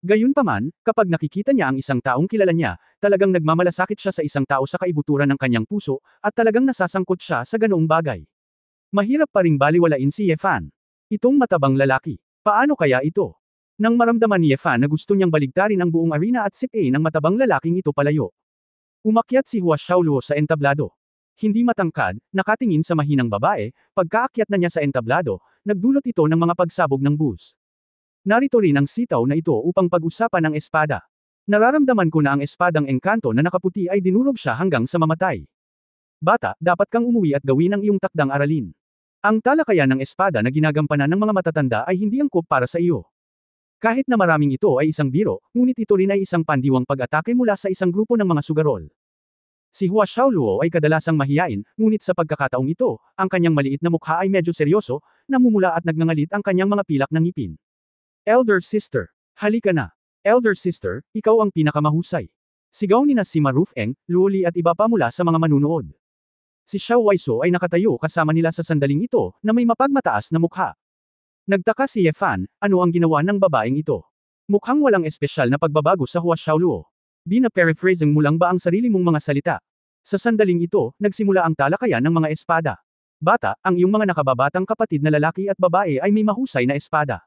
Gayunpaman, kapag nakikita niya ang isang taong kilala niya, talagang nagmamalasakit siya sa isang tao sa kaibuturan ng kanyang puso, at talagang nasasangkot siya sa ganoong bagay. Mahirap pa ring baliwalain si Ye Fan. Itong matabang lalaki. Paano kaya ito? Nang maramdaman ni Ye Fan na gusto niyang baligtarin ang buong arena at sipain ng matabang lalaking ito palayo. Umakyat si Hua Xiaoluo sa entablado. Hindi matangkad, nakatingin sa mahinang babae, pagkaakyat na niya sa entablado, nagdulot ito ng mga pagsabog ng bus. Narito rin ang sitaw na ito upang pag-usapan ang espada. Nararamdaman ko na ang espadang engkanto na nakaputi ay dinurog siya hanggang sa mamatay. Bata, dapat kang umuwi at gawin ang iyong takdang aralin. Ang talakayan ng espada na ginagampanan ng mga matatanda ay hindi angkop para sa iyo. Kahit na maraming ito ay isang biro, ngunit ito rin ay isang pandiwang pag-atake mula sa isang grupo ng mga sugarol. Si Hua Xiaoluo ay kadalasang mahiyain, ngunit sa pagkakataong ito, ang kanyang maliit na mukha ay medyo seryoso, namumula at nagngangalit ang kanyang mga pilak ng ngipin. Elder sister, halika na. Elder sister, ikaw ang pinakamahusay. Sigaw ni na si Ma Rufeng, Luoli at iba pa mula sa mga manunood. Si Xiao Waiso ay nakatayo kasama nila sa sandaling ito, na may mapagmataas na mukha. Nagtaka si Ye Fan, ano ang ginawa ng babaeng ito? Mukhang walang espesyal na pagbabago sa Hua Xiaoluo. Bina-paraphrasing mo lang ba ang sarili mong mga salita? Sa sandaling ito, nagsimula ang talakayan ng mga espada. Bata, ang iyong mga nakababatang kapatid na lalaki at babae ay may mahusay na espada.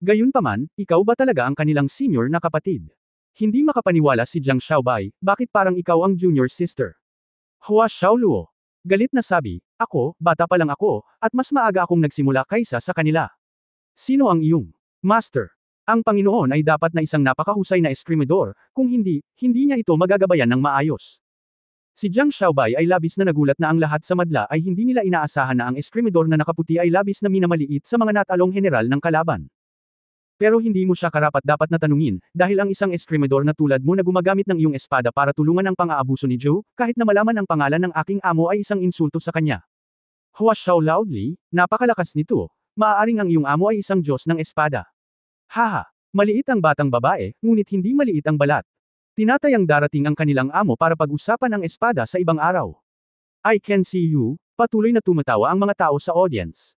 Gayunpaman, ikaw ba talaga ang kanilang senior na kapatid? Hindi makapaniwala si Jiang Xiaobai, bakit parang ikaw ang junior sister? Hua Xiaoluo. Galit na sabi, ako, bata pa lang ako, at mas maaga akong nagsimula kaysa sa kanila. Sino ang iyong master? Ang Panginoon ay dapat na isang napakahusay na eskrimidor, kung hindi, hindi niya ito magagabayan ng maayos. Si Jiang Xiaobai ay labis na nagulat na ang lahat sa madla ay hindi nila inaasahan na ang eskrimidor na nakaputi ay labis na minamaliit sa mga natalong general ng kalaban. Pero hindi mo siya karapat-dapat na tanungin, dahil ang isang eskrimidor na tulad mo na gumagamit ng iyong espada para tulungan ang pang-aabuso ni Zhou, kahit na malaman ang pangalan ng aking amo ay isang insulto sa kanya. Hua Xiao loudly, napakalakas nito, maaaring ang iyong amo ay isang Diyos ng espada. Haha, maliit ang batang babae, ngunit hindi maliit ang balat. Tinatayang darating ang kanilang amo para pag-usapan ang espada sa ibang araw. I can see you, patuloy na tumatawa ang mga tao sa audience.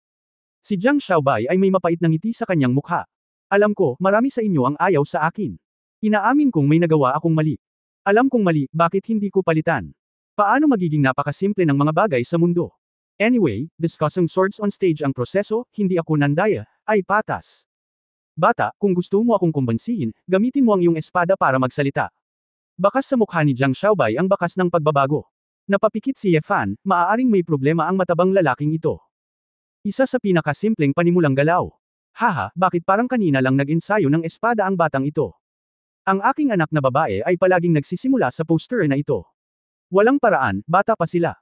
Si Jiang Xiaobai ay may mapait na ngiti sa kanyang mukha. Alam ko, marami sa inyo ang ayaw sa akin. Inaamin kong may nagawa akong mali. Alam kong mali, bakit hindi ko palitan? Paano magiging napakasimple ng mga bagay sa mundo? Anyway, discussing swords on stage ang proseso, hindi ako nandaya, ay patas. Bata, kung gusto mo akong kumbansihin, gamitin mo ang iyong espada para magsalita. Bakas sa mukha ni Jiang Xiaobai ang bakas ng pagbabago. Napapikit si Ye Fan, maaaring may problema ang matabang lalaking ito. Isa sa pinakasimpleng panimulang galaw. Haha, bakit parang kanina lang nag-ensayo ng espada ang batang ito? Ang aking anak na babae ay palaging nagsisimula sa poster na ito. Walang paraan, bata pa sila.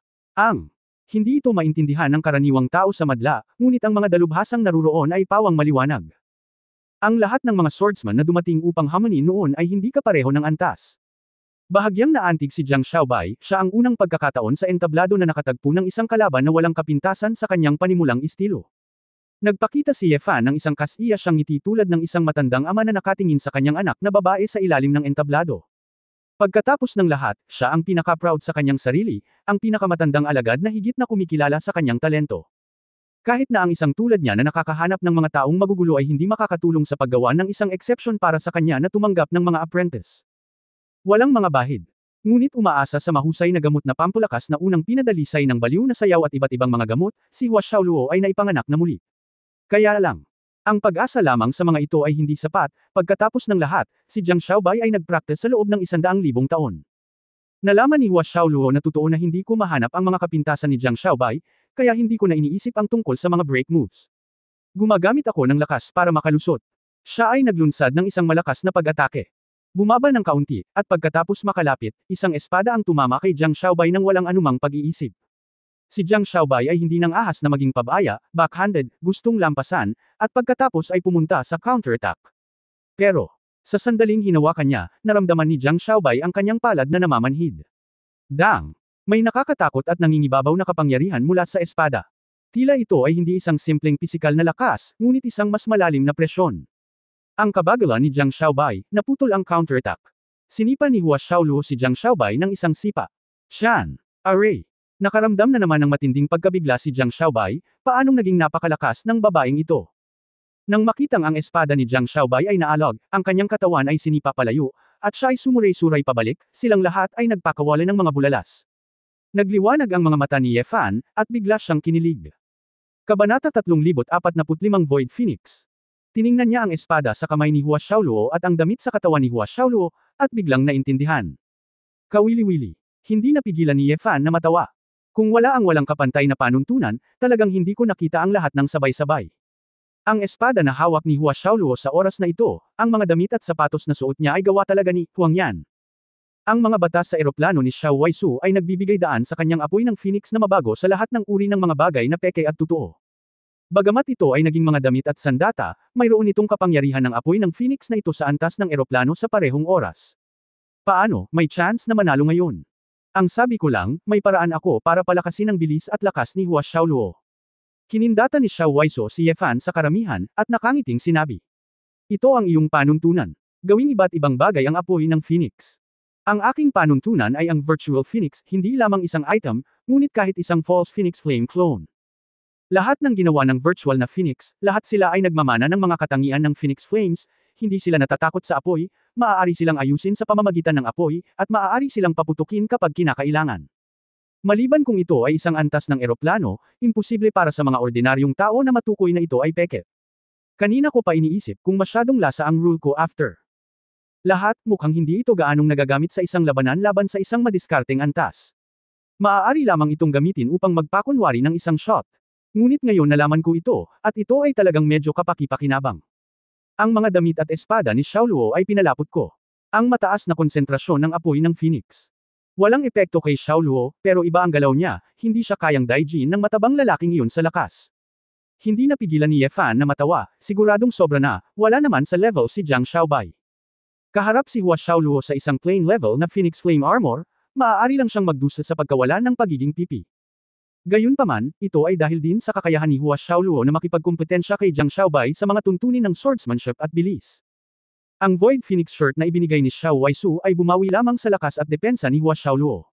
Hindi ito maintindihan ng karaniwang tao sa madla, ngunit ang mga dalubhasang naruroon ay pawang maliwanag. Ang lahat ng mga swordsman na dumating upang hamunin noon ay hindi kapareho ng antas. Bahagyang naantig si Jiang Xiaobai, siya ang unang pagkakataon sa entablado na nakatagpo ng isang kalaban na walang kapintasan sa kanyang panimulang estilo. Nagpakita si Ye Fan ng isang kasiya siyang ngiti tulad ng isang matandang ama na nakatingin sa kanyang anak na babae sa ilalim ng entablado. Pagkatapos ng lahat, siya ang pinaka-proud sa kanyang sarili, ang pinakamatandang alagad na higit na kumikilala sa kanyang talento. Kahit na ang isang tulad niya na nakakahanap ng mga taong magugulo ay hindi makakatulong sa paggawa ng isang exception para sa kanya na tumanggap ng mga apprentice. Walang mga bahid. Ngunit umaasa sa mahusay na gamot na pampulakas na unang pinadalisay ng baliw na sayaw at iba't ibang mga gamot, si Hua Xiaoluo ay naipanganak na muli. Kaya lang, ang pag-asa lamang sa mga ito ay hindi sapat. Pagkatapos ng lahat, si Jiang Xiaobai ay nagpraktis sa loob ng 100,000 taon. Nalaman ni Hua Xiaoluo na totoo na hindi ko mahanap ang mga kapintasan ni Jiang Xiaobai, kaya hindi ko na iniisip ang tungkol sa mga break moves. Gumagamit ako ng lakas para makalusot. Siya ay naglunsad ng isang malakas na pag-atake. Bumaba ng kaunti, at pagkatapos makalapit, isang espada ang tumama kay Jiang Xiaobai nang walang anumang pag-iisip. Si Jiang Xiaobai ay hindi nang ahas na maging pabaya, backhanded, gustong lampasan, at pagkatapos ay pumunta sa counterattack. Pero, sa sandaling hinawakan niya, naramdaman ni Jiang Xiaobai ang kanyang palad na namamanhid. Dang! May nakakatakot at nangingibabaw na kapangyarihan mula sa espada. Tila ito ay hindi isang simpleng pisikal na lakas, ngunit isang mas malalim na presyon. Ang kabagalan ni Jiang Xiaobai, naputol ang counterattack. Sinipa ni Hua Xiaoluo si Jiang Xiaobai ng isang sipa. Shan! Array! Nakaramdam na naman ng matinding pagkabigla si Jiang Xiaobai, paanong naging napakalakas ng babaeng ito. Nang makitang ang espada ni Jiang Xiaobai ay naalog, ang kanyang katawan ay sinipa palayo, at siya ay sumuray-suray pabalik, silang lahat ay nagpakawalan ng mga bulalas. Nagliwanag ang mga mata ni Ye Fan, at bigla siyang kinilig. Kabanata 3045 Void Phoenix. Tiningnan niya ang espada sa kamay ni Hua Xiaoluo at ang damit sa katawan ni Hua Xiaoluo, at biglang naintindihan. Kawili-wili. Hindi napigilan ni Ye Fan na matawa. Kung wala ang walang kapantay na panuntunan, talagang hindi ko nakita ang lahat ng sabay-sabay. Ang espada na hawak ni Hua Xiaoluo sa oras na ito, ang mga damit at sapatos na suot niya ay gawa talaga ni Huang Yan. Ang mga batas sa eroplano ni Xiao Waisu ay nagbibigay daan sa kanyang apoy ng phoenix na mabago sa lahat ng uri ng mga bagay na peke at totoo. Bagamat ito ay naging mga damit at sandata, mayroon itong kapangyarihan ng apoy ng phoenix na ito sa antas ng eroplano sa parehong oras. Paano, may chance na manalo ngayon? Ang sabi ko lang, may paraan ako para palakasin ang bilis at lakas ni Hua Xiaoluo. Kinindata ni Xiao Waisu si Ye Fan sa karamihan, at nakangiting sinabi. Ito ang iyong panuntunan. Gawing iba't ibang bagay ang apoy ng phoenix. Ang aking panuntunan ay ang virtual phoenix, hindi lamang isang item, ngunit kahit isang false phoenix flame clone. Lahat ng ginawa ng virtual na phoenix, lahat sila ay nagmamana ng mga katangian ng phoenix flames, hindi sila natatakot sa apoy, maaari silang ayusin sa pamamagitan ng apoy, at maaari silang paputukin kapag kinakailangan. Maliban kung ito ay isang antas ng eroplano, imposible para sa mga ordinaryong tao na matukoy na ito ay peke. Kanina ko pa iniisip kung masyadong lasa ang rule ko after. Lahat, mukhang hindi ito gaanong nagagamit sa isang labanan laban sa isang madiskarteng antas. Maaari lamang itong gamitin upang magpakunwari ng isang shot. Ngunit ngayon nalaman ko ito, at ito ay talagang medyo kapaki-pakinabang. Ang mga damit at espada ni Xiaoluo ay pinalapot ko. Ang mataas na konsentrasyon ng apoy ng phoenix. Walang epekto kay Xiaoluo, pero iba ang galaw niya, hindi siya kayang daijin ng matabang lalaking iyon sa lakas. Hindi napigilan ni Ye Fan na matawa, siguradong sobra na, wala naman sa level si Jiang Xiaobai. Kaharap si Hua Xiaoluo sa isang plain level na Phoenix Flame Armor, maaari lang siyang magdusa sa pagkawala ng pagiging pipi. Gayunpaman, ito ay dahil din sa kakayahan ni Hua Xiaoluo na makipagkumpetensya kay Jiang Xiaobai sa mga tuntunin ng swordsmanship at bilis. Ang Void Phoenix shirt na ibinigay ni Xiao Waisu ay bumawi lamang sa lakas at depensa ni Hua Xiaoluo.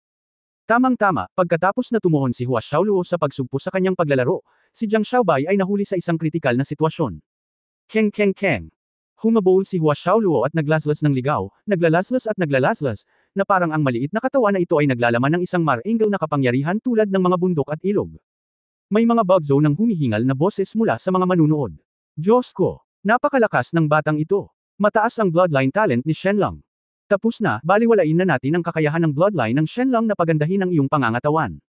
Tamang-tama, pagkatapos na tumuhon si Hua Xiaoluo sa pagsugpo sa kanyang paglalaro, si Jiang Xiaobai ay nahuli sa isang kritikal na sitwasyon. Keng keng keng. Humabol si Hua Xiaoluo at naglaslas ng ligaw, naglalaslas at naglalaslas, na parang ang maliit na katawan na ito ay naglalaman ng isang mar-angle na kapangyarihan tulad ng mga bundok at ilog. May mga bugzo ng humihingal na boses mula sa mga manunood. Diyos ko! Napakalakas ng batang ito! Mataas ang bloodline talent ni Shenlong. Tapos na, baliwalain na natin ang kakayahan ng bloodline ng Shenlong na pagandahin ang iyong pangangatawan.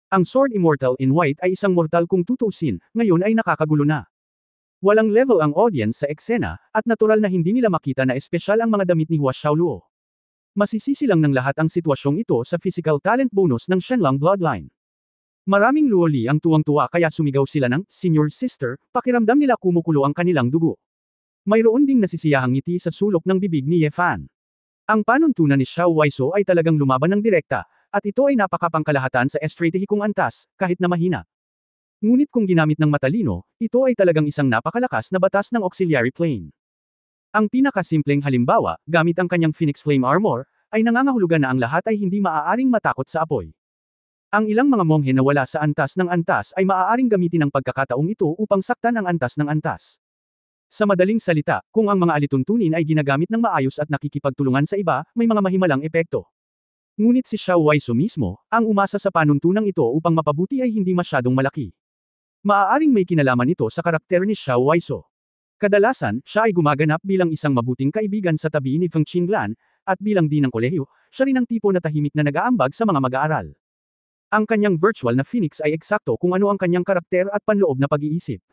Ang Sword Immortal in White ay isang mortal kung tutuusin, ngayon ay nakakagulo na. Walang level ang audience sa eksena, at natural na hindi nila makita na espesyal ang mga damit ni Hua Xiaoluo. Masisisi lang ng lahat ang sitwasyong ito sa physical talent bonus ng Shenlong bloodline. Maraming luoli ang tuwang-tuwa kaya sumigaw sila ng, Senior Sister, pakiramdam nila kumukulo ang kanilang dugo. Mayroon ding nasisiyahang ngiti sa sulok ng bibig ni Ye Fan. Ang panuntunan ni Xiao Waisu ay talagang lumaban ng direkta, at ito ay napakapangkalahatan sa estratehikong antas, kahit na mahina. Ngunit kung ginamit ng matalino, ito ay talagang isang napakalakas na batas ng auxiliary plane. Ang pinakasimpleng halimbawa, gamit ang kanyang Phoenix Flame Armor, ay nangangahulugan na ang lahat ay hindi maaaring matakot sa apoy. Ang ilang mga monghe na wala sa antas ng antas ay maaaring gamitin ang pagkakataong ito upang saktan ang antas ng antas. Sa madaling salita, kung ang mga alituntunin ay ginagamit ng maayos at nakikipagtulungan sa iba, may mga mahimalang epekto. Ngunit si Xiao Waisu mismo, ang umasa sa panuntunang ito upang mapabuti ay hindi masyadong malaki. Maaaring may kinalaman ito sa karakter ni Xiao Waisu. Kadalasan, siya ay gumaganap bilang isang mabuting kaibigan sa tabi ni Feng Qinglan, at bilang dean ng kolehiyo, siya rin ang tipo na tahimik na nag-aambag sa mga mag-aaral. Ang kanyang virtual na Phoenix ay eksakto kung ano ang kanyang karakter at panloob na pag-iisip.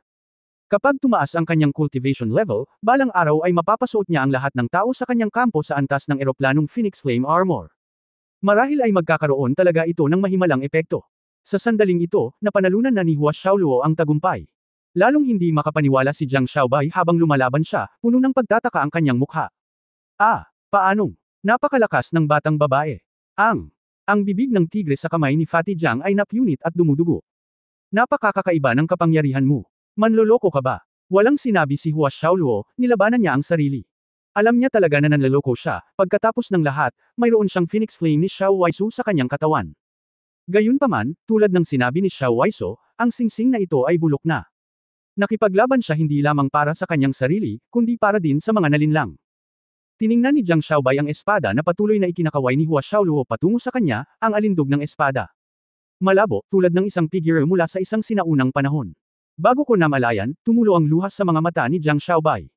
Kapag tumaas ang kanyang cultivation level, balang araw ay mapapasuot niya ang lahat ng tao sa kanyang kampo sa antas ng eroplanong Phoenix Flame Armor. Marahil ay magkakaroon talaga ito ng mahimalang epekto. Sa sandaling ito, napanalunan na ni Hua Xiaoluo ang tagumpay. Lalong hindi makapaniwala si Jiang Xiaobai habang lumalaban siya, puno ng pagtataka ang kanyang mukha. Paanong? Napakalakas ng batang babae. Ang bibig ng tigre sa kamay ni Fatty Jiang ay napunit at dumudugo. Napakakakaiba ng kapangyarihan mo. Manloloko ka ba? Walang sinabi si Hua Xiaoluo, nilabanan niya ang sarili. Alam niya talaga na nanloloko siya, pagkatapos ng lahat, mayroon siyang Phoenix Flame ni Xiao Waisu sa kanyang katawan. Gayunpaman, tulad ng sinabi ni Xiao Waisu, ang singsing na ito ay bulok na. Nakipaglaban siya hindi lamang para sa kanyang sarili, kundi para din sa mga nalinlang. Tiningnan ni Jiang Xiaobai ang espada na patuloy na ikinakaway ni Hua Xiaoluo patungo sa kanya, ang alindog ng espada. Malabo, tulad ng isang figure mula sa isang sinaunang panahon. Bago ko namalayan, tumulo ang luha sa mga mata ni Jiang Xiaobai.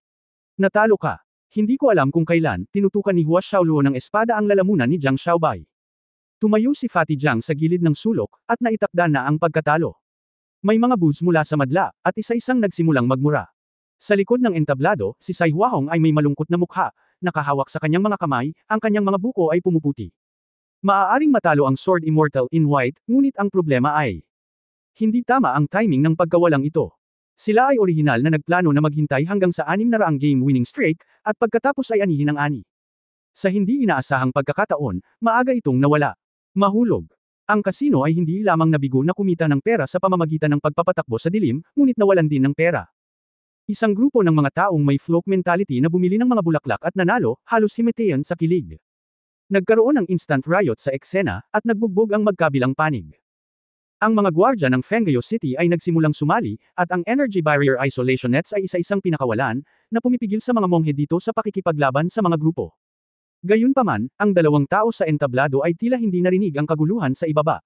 Natalo ka. Hindi ko alam kung kailan, tinutukan ni Hua Xiaoluo ng espada ang lalamunan ni Jiang Xiaobai. Tumayo si Fatty Jiang sa gilid ng sulok, at naitakda na ang pagkatalo. May mga booze mula sa madla, at isa-isang nagsimulang magmura. Sa likod ng entablado, si Sai Huahong ay may malungkot na mukha, nakahawak sa kanyang mga kamay, ang kanyang mga buko ay pumuputi. Maaaring matalo ang Sword Immortal in White, ngunit ang problema ay hindi tama ang timing ng pagkawalang ito. Sila ay orihinal na nagplano na maghintay hanggang sa 600 game winning streak, at pagkatapos ay anihin ang ani. Sa hindi inaasahang pagkakataon, maaga itong nawala. Mahulog. Ang kasino ay hindi lamang nabigo na kumita ng pera sa pamamagitan ng pagpapatakbo sa dilim, ngunit nawalan din ng pera. Isang grupo ng mga taong may flock mentality na bumili ng mga bulaklak at nanalo, halos himatayan sa kilig. Nagkaroon ng instant riot sa eksena, at nagbugbog ang magkabilang panig. Ang mga gwardya ng Fengyo City ay nagsimulang sumali, at ang energy barrier isolation nets ay isa-isang pinakawalan, na pumipigil sa mga monghe dito sa pakikipaglaban sa mga grupo. Gayunpaman, ang dalawang tao sa entablado ay tila hindi narinig ang kaguluhan sa ibaba.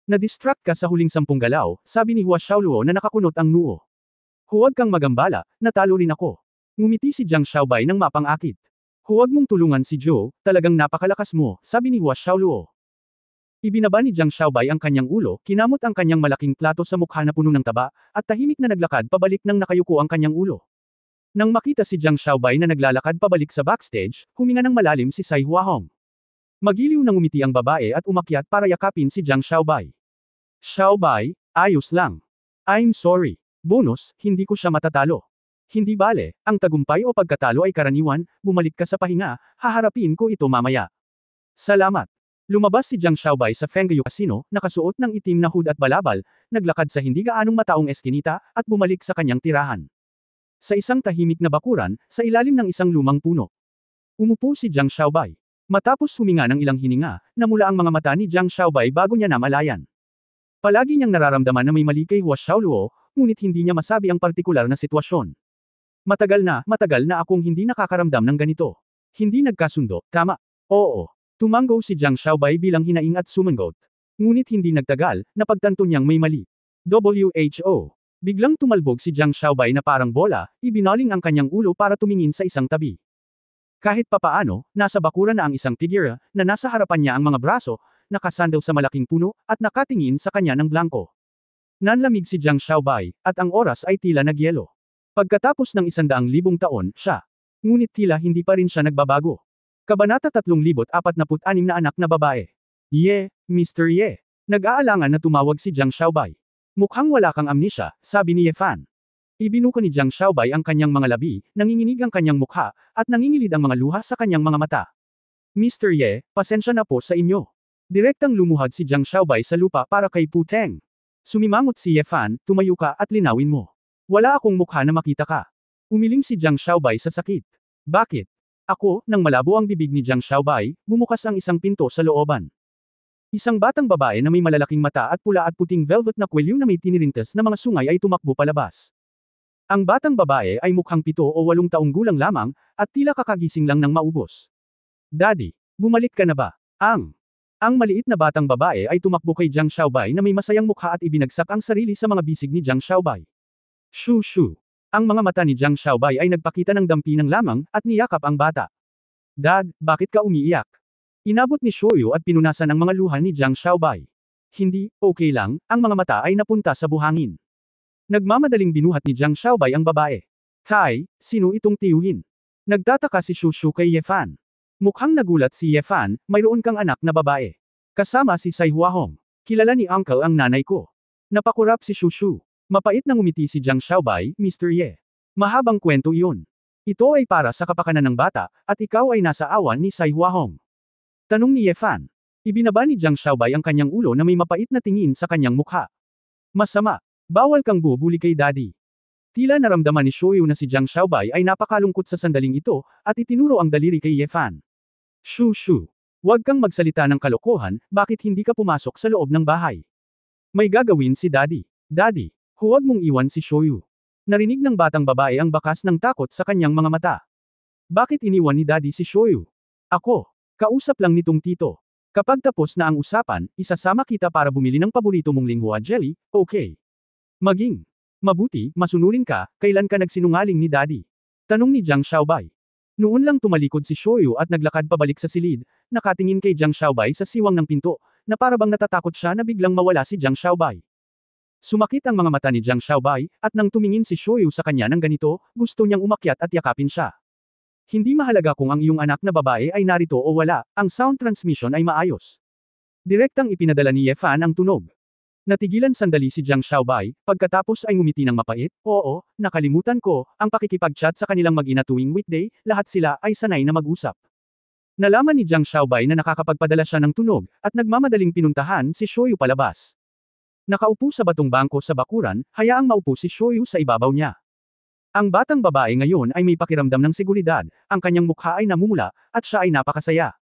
Na-distract ka sa huling 10 galaw, sabi ni Hua Xiaoluo na nakakunot ang noo. Huwag kang magambala, natalo rin ako. Ngumiti si Jiang Xiaobai ng mapang-akit. Huwag mong tulungan si Zhou, talagang napakalakas mo, sabi ni Hua Xiaoluo. Ibinaba ni Jiang Xiaobai ang kanyang ulo, kinamot ang kanyang malaking plato sa mukha na puno ng taba, at tahimik na naglakad pabalik nang nakayuko ang kanyang ulo. Nang makita si Jiang Xiaobai na naglalakad pabalik sa backstage, huminga ng malalim si Sai Huahong. Magiliw na ngumiti ang babae at umakyat para yakapin si Jiang Xiaobai. Xiaobai, ayos lang. I'm sorry. Bonus, hindi ko siya matatalo. Hindi bale, ang tagumpay o pagkatalo ay karaniwan, bumalik ka sa pahinga, haharapin ko ito mamaya. Salamat. Lumabas si Jiang Xiaobai sa Fengyo Casino, nakasuot ng itim na hood at balabal, naglakad sa hindi gaanong mataong eskinita, at bumalik sa kanyang tirahan. Sa isang tahimik na bakuran, sa ilalim ng isang lumang puno. Umupo si Jiang Xiaobai. Matapos huminga ng ilang hininga, namula ang mga mata ni Jiang Xiaobai bago niya namalayan. Palagi niyang nararamdaman na may mali kay Hua Xiaoluo, ngunit hindi niya masabi ang partikular na sitwasyon. Matagal na akong hindi nakakaramdam ng ganito. Hindi nagkasundo, tama. Oo. Tumanggo si Jiang Xiaobai bilang hinaing at sumangot. Ngunit hindi nagtagal, napagtanto niyang may mali. WHO. Biglang tumalbog si Jiang Xiaobai na parang bola, ibinaling ang kanyang ulo para tumingin sa isang tabi. Kahit papaano, nasa bakuran na ang isang figura, na nasa harapan niya ang mga braso, nakasandal sa malaking puno, at nakatingin sa kanya ng blanko. Nanlamig si Jiang Xiaobai, at ang oras ay tila nagyelo. Pagkatapos ng 100,000 taon, siya. Ngunit tila hindi pa rin siya nagbabago. Kabanata 346 na anak na babae. Ye, Mr. Ye. Nag-aalangan na tumawag si Jiang Xiaobai. Mukhang wala kang amnesia, sabi ni Ye Fan. Ibinuka ni Jiang Xiaobai ang kanyang mga labi, nanginginig ang kanyang mukha, at nangingilid ang mga luha sa kanyang mga mata. Mr. Ye, pasensya na po sa inyo. Direktang lumuhad si Jiang Xiaobai sa lupa para kay Pu Teng. Sumimangot si Ye Fan, tumayo ka at linawin mo. Wala akong mukha na makita ka. Umiling si Jiang Xiaobai sa sakit. Bakit? Ako, nang malabo ang bibig ni Jiang Xiaobai, bumukas ang isang pinto sa looban. Isang batang babae na may malalaking mata at pula at puting velvet na kwelyo na may tinirintas na mga sungay ay tumakbo palabas. Ang batang babae ay mukhang 7 o 8 taong gulang lamang, at tila kakagising lang ng maubos. Daddy, bumalik ka na ba? Ang maliit na batang babae ay tumakbo kay Jiang Xiaobai na may masayang mukha at ibinagsak ang sarili sa mga bisig ni Jiang Xiaobai. Shoo shoo. Ang mga mata ni Jiang Xiaobai ay nagpakita ng dampinang lamang, at niyakap ang bata. Dad, bakit ka umiiyak? Inabot ni Shoyu at pinunasan ang mga luha ni Jiang Xiaobai. Hindi, okay lang, ang mga mata ay napunta sa buhangin. Nagmamadaling binuhat ni Jiang Xiaobai ang babae. Tai, sino itong tiyuhin? Nagtataka si Shushu kay Ye Fan. Mukhang nagulat si Ye Fan, mayroon kang anak na babae. Kasama si Sai Huahong. Kilala ni Uncle ang nanay ko. Napakurap si Shushu. Mapait na ngumiti si Jiang Xiaobai, Mr. Ye. Mahabang kwento iyon. Ito ay para sa kapakanan ng bata, at ikaw ay nasa awan ni Sai Huahong. Tanong ni Ye Fan. Ibinaba ni Jiang Xiaobai ang kanyang ulo na may mapait na tingin sa kanyang mukha. Masama. Bawal kang bubuli kay daddy. Tila naramdaman ni Shoyu na si Jiang Xiaobai ay napakalungkot sa sandaling ito, at itinuro ang daliri kay Ye Fan. Shushu. Huwag kang magsalita ng kalokohan, bakit hindi ka pumasok sa loob ng bahay? May gagawin si daddy. Daddy, huwag mong iwan si Shoyu. Narinig ng batang babae ang bakas ng takot sa kanyang mga mata. Bakit iniwan ni daddy si Shoyu? Ako. Kausap lang nitong tito. Kapag tapos na ang usapan, isasama kita para bumili ng paborito mong linghua jelly, okay? Maging. Mabuti, masunurin ka, kailan ka nagsinungaling ni daddy? Tanong ni Jiang Xiaobai. Noon lang tumalikod si Shoyu at naglakad pabalik sa silid, nakatingin kay Jiang Xiaobai sa siwang ng pinto, na parabang natatakot siya na biglang mawala si Jiang Xiaobai. Sumakit ang mga mata ni Jiang Xiaobai, at nang tumingin si Shoyu sa kanya ng ganito, gusto niyang umakyat at yakapin siya. Hindi mahalaga kung ang iyong anak na babae ay narito o wala, ang sound transmission ay maayos. Direktang ipinadala ni Ye Fan ang tunog. Natigilan sandali si Jiang Xiaobai, pagkatapos ay ngumiti ng mapait, oo, nakalimutan ko, ang pakikipag-chat sa kanilang mag-ina tuwing weekday, lahat sila ay sanay na mag-usap. Nalaman ni Jiang Xiaobai na nakakapagpadala siya ng tunog, at nagmamadaling pinuntahan si Shoyu palabas. Nakaupo sa batong bangko sa bakuran, hayaang maupo si Shoyu sa ibabaw niya. Ang batang babae ngayon ay may pakiramdam ng seguridad, ang kanyang mukha ay namumula, at siya ay napakasaya.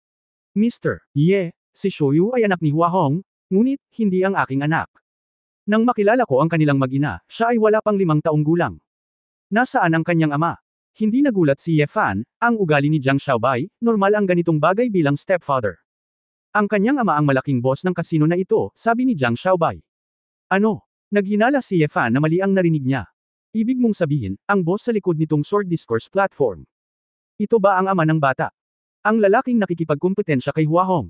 Mr. Ye, si Shoyu ay anak ni Huahong, ngunit, hindi ang aking anak. Nang makilala ko ang kanilang mag-ina, siya ay wala pang 5 taong gulang. Nasaan ang kanyang ama? Hindi nagulat si Ye Fan, ang ugali ni Jiang Xiaobai, normal ang ganitong bagay bilang stepfather. Ang kanyang ama ang malaking boss ng kasino na ito, sabi ni Jiang Xiaobai. Ano? Naghinala si Ye Fan na mali ang narinig niya. Ibig mong sabihin, ang boss sa likod nitong Sword Discourse platform. Ito ba ang ama ng bata? Ang lalaking nakikipagkumpetensya kay Huahong.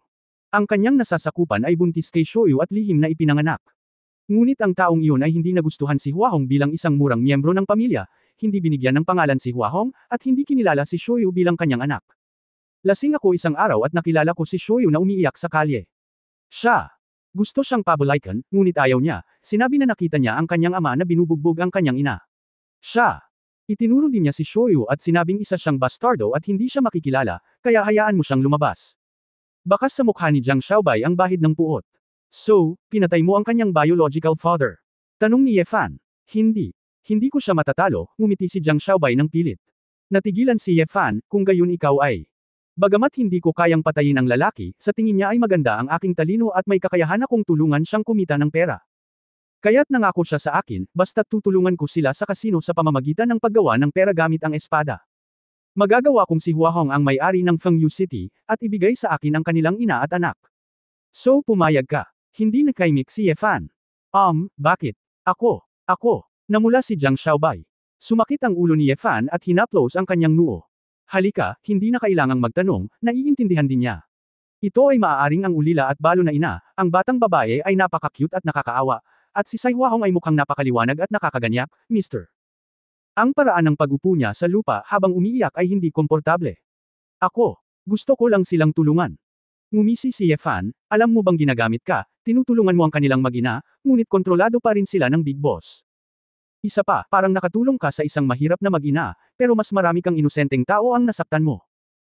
Ang kanyang nasasakupan ay buntis kay Shoyu at lihim na ipinanganak. Ngunit ang taong iyon ay hindi nagustuhan si Huahong bilang isang murang miyembro ng pamilya, hindi binigyan ng pangalan si Huahong, at hindi kinilala si Shoyu bilang kanyang anak. Lasing ako isang araw at nakilala ko si Shoyu na umiiyak sa kalye. Siya. Gusto siyang pabulaykan, ngunit ayaw niya, sinabi na nakita niya ang kanyang ama na binubugbog ang kanyang ina. Siya. Itinuro din niya si Shoyu at sinabing isa siyang bastardo at hindi siya makikilala, kaya hayaan mo siyang lumabas. Bakas sa mukha ni Jiang Xiaobai ang bahid ng puot. So, pinatay mo ang kanyang biological father? Tanong ni Ye Fan. Hindi. Hindi ko siya matatalo, ngumiti si Jiang Xiaobai ng pilit. Natigilan si Ye Fan, kung gayon ikaw ay. Bagamat hindi ko kayang patayin ang lalaki, sa tingin niya ay maganda ang aking talino at may kakayahan akong tulungan siyang kumita ng pera. Kaya't nangako siya sa akin, basta't tutulungan ko sila sa kasino sa pamamagitan ng paggawa ng pera gamit ang espada. Magagawa kong si Huahong ang may-ari ng Fengyu City, at ibigay sa akin ang kanilang ina at anak. So pumayag ka. Hindi nakaimik si Ye Fan. Bakit? Ako. Namula si Jiang Xiaobai. Sumakit ang ulo ni Ye Fan at hinaplos ang kanyang noo. Halika, hindi na kailangang magtanong, naiintindihan din niya. Ito ay maaaring ang ulila at balo na ina, ang batang babae ay napaka-cute at nakakaawa, at si Sai Huahong ay mukhang napakaliwanag at nakakaganyak, Mr. Ang paraan ng pag-upo niya sa lupa habang umiiyak ay hindi komportable. Ako. Gusto ko lang silang tulungan. Ngumisi si Ye Fan, alam mo bang ginagamit ka, tinutulungan mo ang kanilang mag-ina, ngunit kontrolado pa rin sila ng big boss. Isa pa, parang nakatulong ka sa isang mahirap na mag-ina, pero mas marami kang inosenteng tao ang nasaktan mo.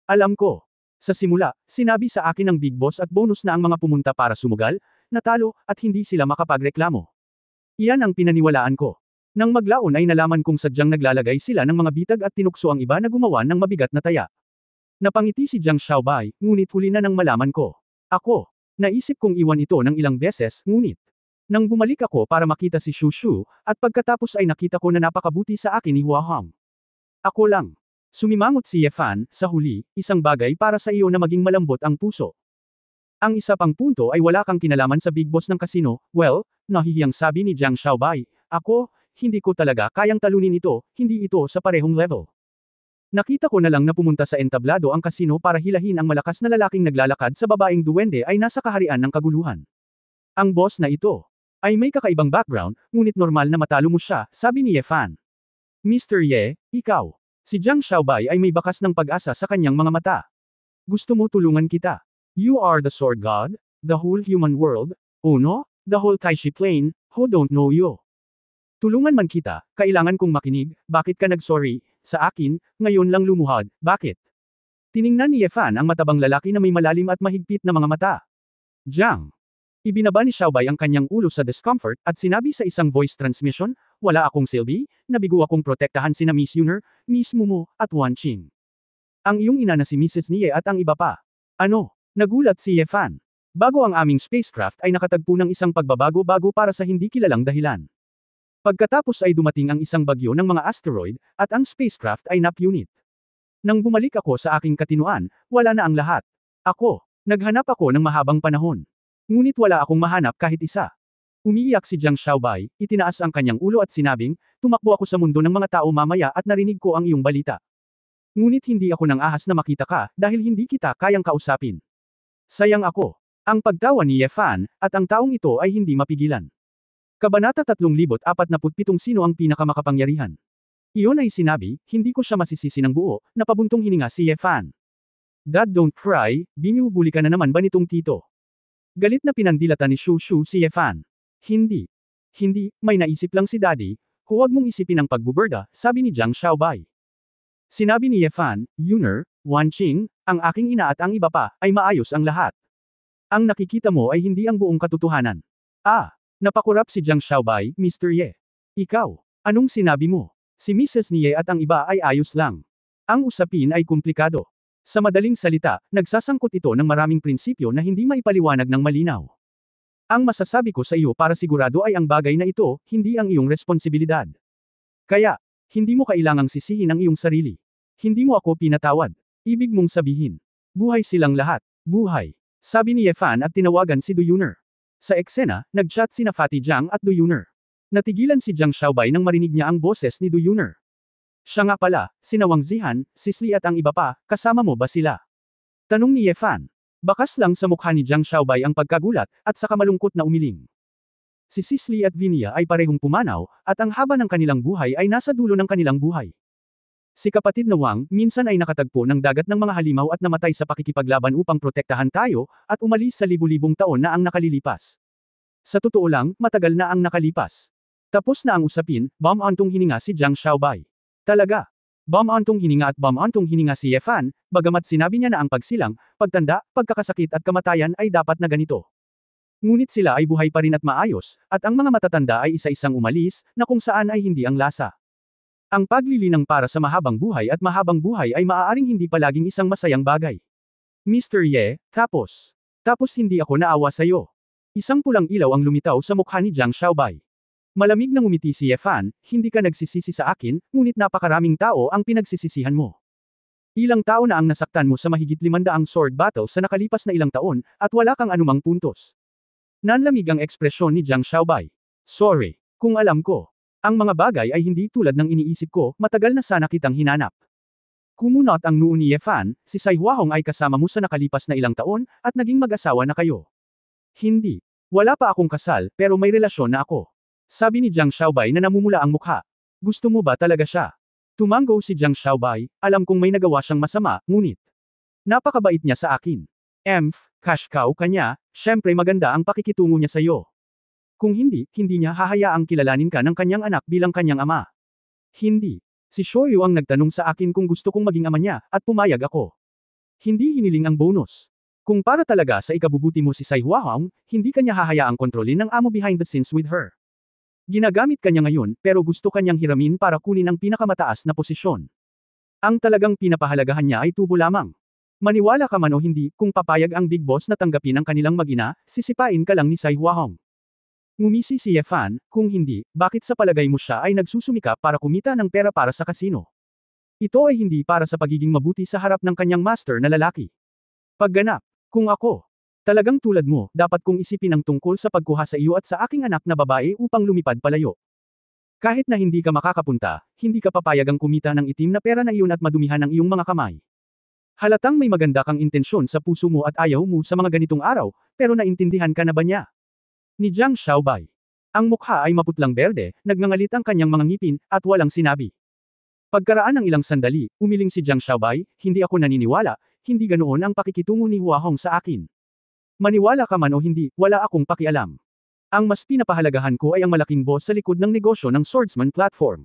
Alam ko. Sa simula, sinabi sa akin ng big boss at bonus na ang mga pumunta para sumugal, natalo, at hindi sila makapagreklamo. Iyan ang pinaniwalaan ko. Nang maglaon ay nalaman kong sadyang naglalagay sila ng mga bitag at tinukso ang iba na gumawa ng mabigat na taya. Napangiti si Jiang Xiaobai, ngunit huli na nang malaman ko. Ako, naisip kong iwan ito ng ilang beses, ngunit. Nang bumalik ako para makita si Shu Shu, at pagkatapos ay nakita ko na napakabuti sa akin ni Hua Hong. Ako lang. Sumimangot si Ye Fan, sa huli, isang bagay para sa iyo na maging malambot ang puso. Ang isa pang punto ay wala kang kinalaman sa big boss ng kasino, well, nahihiyang sabi ni Jiang Xiaobai, ako, hindi ko talaga kayang talunin ito, hindi ito sa parehong level. Nakita ko na lang na pumunta sa entablado ang kasino para hilahin ang malakas na lalaking naglalakad sa babaeng duwende ay nasa kaharian ng kaguluhan. Ang boss na ito ay may kakaibang background, ngunit normal na matalo mo siya, sabi ni Ye Fan. Mr. Ye, ikaw. Si Jiang Xiaobai ay may bakas ng pag-asa sa kanyang mga mata. Gusto mo tulungan kita? You are the sword god, the whole human world, oh no, the whole Taishi plane, who don't know you. Tulungan man kita, kailangan kong makinig, bakit ka nag-sorry, sa akin, ngayon lang lumuhad, bakit? Tiningnan ni Ye Fan ang matabang lalaki na may malalim at mahigpit na mga mata. Jiang. Ibinaba ni Xiaobai ang kanyang ulo sa discomfort, at sinabi sa isang voice transmission, wala akong silbi, nabigo akong protektahan sina Miss Yuner, Miss Mumu, at Wan Qing. Ang iyong ina na si Mrs. Nie at ang iba pa. Ano? Nagulat si Ye Fan. Bago ang aming spacecraft ay nakatagpo ng isang pagbabago-bago para sa hindi kilalang dahilan. Pagkatapos ay dumating ang isang bagyo ng mga asteroid, at ang spacecraft ay napunit. Nang bumalik ako sa aking katinuan, wala na ang lahat. Ako, naghanap ako ng mahabang panahon. Ngunit wala akong mahanap kahit isa. Umiiyak si Jiang Xiaobai, itinaas ang kanyang ulo at sinabing, tumakbo ako sa mundo ng mga tao mamaya at narinig ko ang iyong balita. Ngunit hindi ako nang ahas na makita ka, dahil hindi kita kayang kausapin. Sayang ako. Ang pagtawa ni Ye Fan, at ang taong ito ay hindi mapigilan. Kabanata 3047 Sino ang pinakamakapangyarihan? Iyon ay sinabi, hindi ko siya masisisi ng buo, napabuntong hininga si Ye Fan. Dad don't cry, binubuli ka na naman ba nitong tito? Galit na pinandilatan ni Shu Shu si Ye Fan. Hindi. Hindi, may naisip lang si Daddy, huwag mong isipin ang pagbuburda, sabi ni Jiang Xiaobai. Sinabi ni Ye Fan, Yuner, Wan Qing, ang aking ina at ang iba pa, ay maayos ang lahat. Ang nakikita mo ay hindi ang buong katotohanan. Napakurap si Jiang Xiaobai, Mr. Ye. Ikaw, anong sinabi mo? Si Mrs. Nie at ang iba ay ayos lang. Ang usapin ay komplikado. Sa madaling salita, nagsasangkot ito ng maraming prinsipyo na hindi maipaliwanag ng malinaw. Ang masasabi ko sa iyo para sigurado ay ang bagay na ito, hindi ang iyong responsibilidad. Kaya, hindi mo kailangang sisihin ang iyong sarili. Hindi mo ako pinatawad. Ibig mong sabihin, buhay silang lahat. Buhay. Sabi ni Ye Fan at tinawagan si Du Yuner. Sa eksena, nag-chat sina Fatty Jiang at Du Yuner. Natigilan si Jiang Xiaobai nang marinig niya ang boses ni Du Yuner. Siya nga pala, sina Wang Zihan, Sisli at ang iba pa, kasama mo ba sila? Tanong ni Ye Fan. Bakas lang sa mukha ni Jiang Xiaobai ang pagkagulat, at saka malungkot na umiling. Si Sisli at Vinia ay parehong pumanaw, at ang haba ng kanilang buhay ay nasa dulo ng kanilang buhay. Si kapatid na Wang, minsan ay nakatagpo ng dagat ng mga halimaw at namatay sa pakikipaglaban upang protektahan tayo, at umalis sa libu-libong taon na ang nakalilipas. Sa totoo lang, matagal na ang nakalipas. Tapos na ang usapin, bam-antong hininga si Jiang Xiaobai. Talaga. Bam-antong hininga at bam-antong hininga si Ye Fan, bagamat sinabi niya na ang pagsilang, pagtanda, pagkakasakit at kamatayan ay dapat na ganito. Ngunit sila ay buhay pa rin at maayos, at ang mga matatanda ay isa-isang umalis, na kung saan ay hindi ang lasa. Ang paglilinang para sa mahabang buhay at mahabang buhay ay maaaring hindi palaging isang masayang bagay. Mr. Ye, tapos hindi ako naawa sa'yo. Isang pulang ilaw ang lumitaw sa mukha ni Jiang Xiaobai. Malamig na ngumiti si Ye Fan, hindi ka nagsisisi sa akin, ngunit napakaraming tao ang pinagsisisihan mo. Ilang tao na ang nasaktan mo sa mahigit 500 sword battle sa nakalipas na ilang taon, at wala kang anumang puntos. Nanlamig ang ekspresyon ni Jiang Xiaobai. Sorry, kung alam ko. Ang mga bagay ay hindi tulad ng iniisip ko, matagal na sana kitang hinanap. Kumunot ang noo ni Ye Fan, si Sai Huahong ay kasama mo sa nakalipas na ilang taon, at naging mag-asawa na kayo. Hindi. Wala pa akong kasal, pero may relasyon na ako. Sabi ni Jiang Xiaobai na namumula ang mukha. Gusto mo ba talaga siya? Tumango si Jiang Xiaobai, alam kong may nagawa siyang masama, ngunit napakabait niya sa akin. Cash cow ka niya, syempre maganda ang pakikitungo niya sa iyo. Kung hindi niya hahayaang kilalanin ka ng kanyang anak bilang kanyang ama. Hindi. Si Shoyu ang nagtanong sa akin kung gusto kong maging ama niya, at pumayag ako. Hindi hiniling ang bonus. Kung para talaga sa ikabubuti mo si Sai Huahong, hindi kanya hahayaang kontrolin ng amo behind the scenes with her. Ginagamit kanya ngayon, pero gusto kanyang hiramin para kunin ang pinakamataas na posisyon. Ang talagang pinapahalagahan niya ay tubo lamang. Maniwala ka man o hindi, kung papayag ang Big Boss na tanggapin ang kanilang mag-ina, sisipain ka lang ni Sai Huahong. Ngumisi si Ye Fan, kung hindi, bakit sa palagay mo siya ay nagsusumikap para kumita ng pera para sa kasino? Ito ay hindi para sa pagiging mabuti sa harap ng kanyang master na lalaki. Pagganap, kung ako, talagang tulad mo, dapat kong isipin ang tungkol sa pagkuha sa iyo at sa aking anak na babae upang lumipad palayo. Kahit na hindi ka makakapunta, hindi ka papayagang kumita ng itim na pera na iyon at madumihan ang iyong mga kamay. Halatang may maganda kang intensyon sa puso mo at ayaw mo sa mga ganitong araw, pero naintindihan ka na ba niya? Ni Jiang Xiaobai. Ang mukha ay maputlang berde, nagngangalit ang kanyang mga ngipin, at walang sinabi. Pagkaraan ng ilang sandali, umiling si Jiang Xiaobai, hindi ako naniniwala, hindi ganoon ang pakikitungo ni Huahong sa akin. Maniwala ka man o hindi, wala akong pakialam. Ang mas pinapahalagahan ko ay ang malaking boss sa likod ng negosyo ng Swordsman Platform.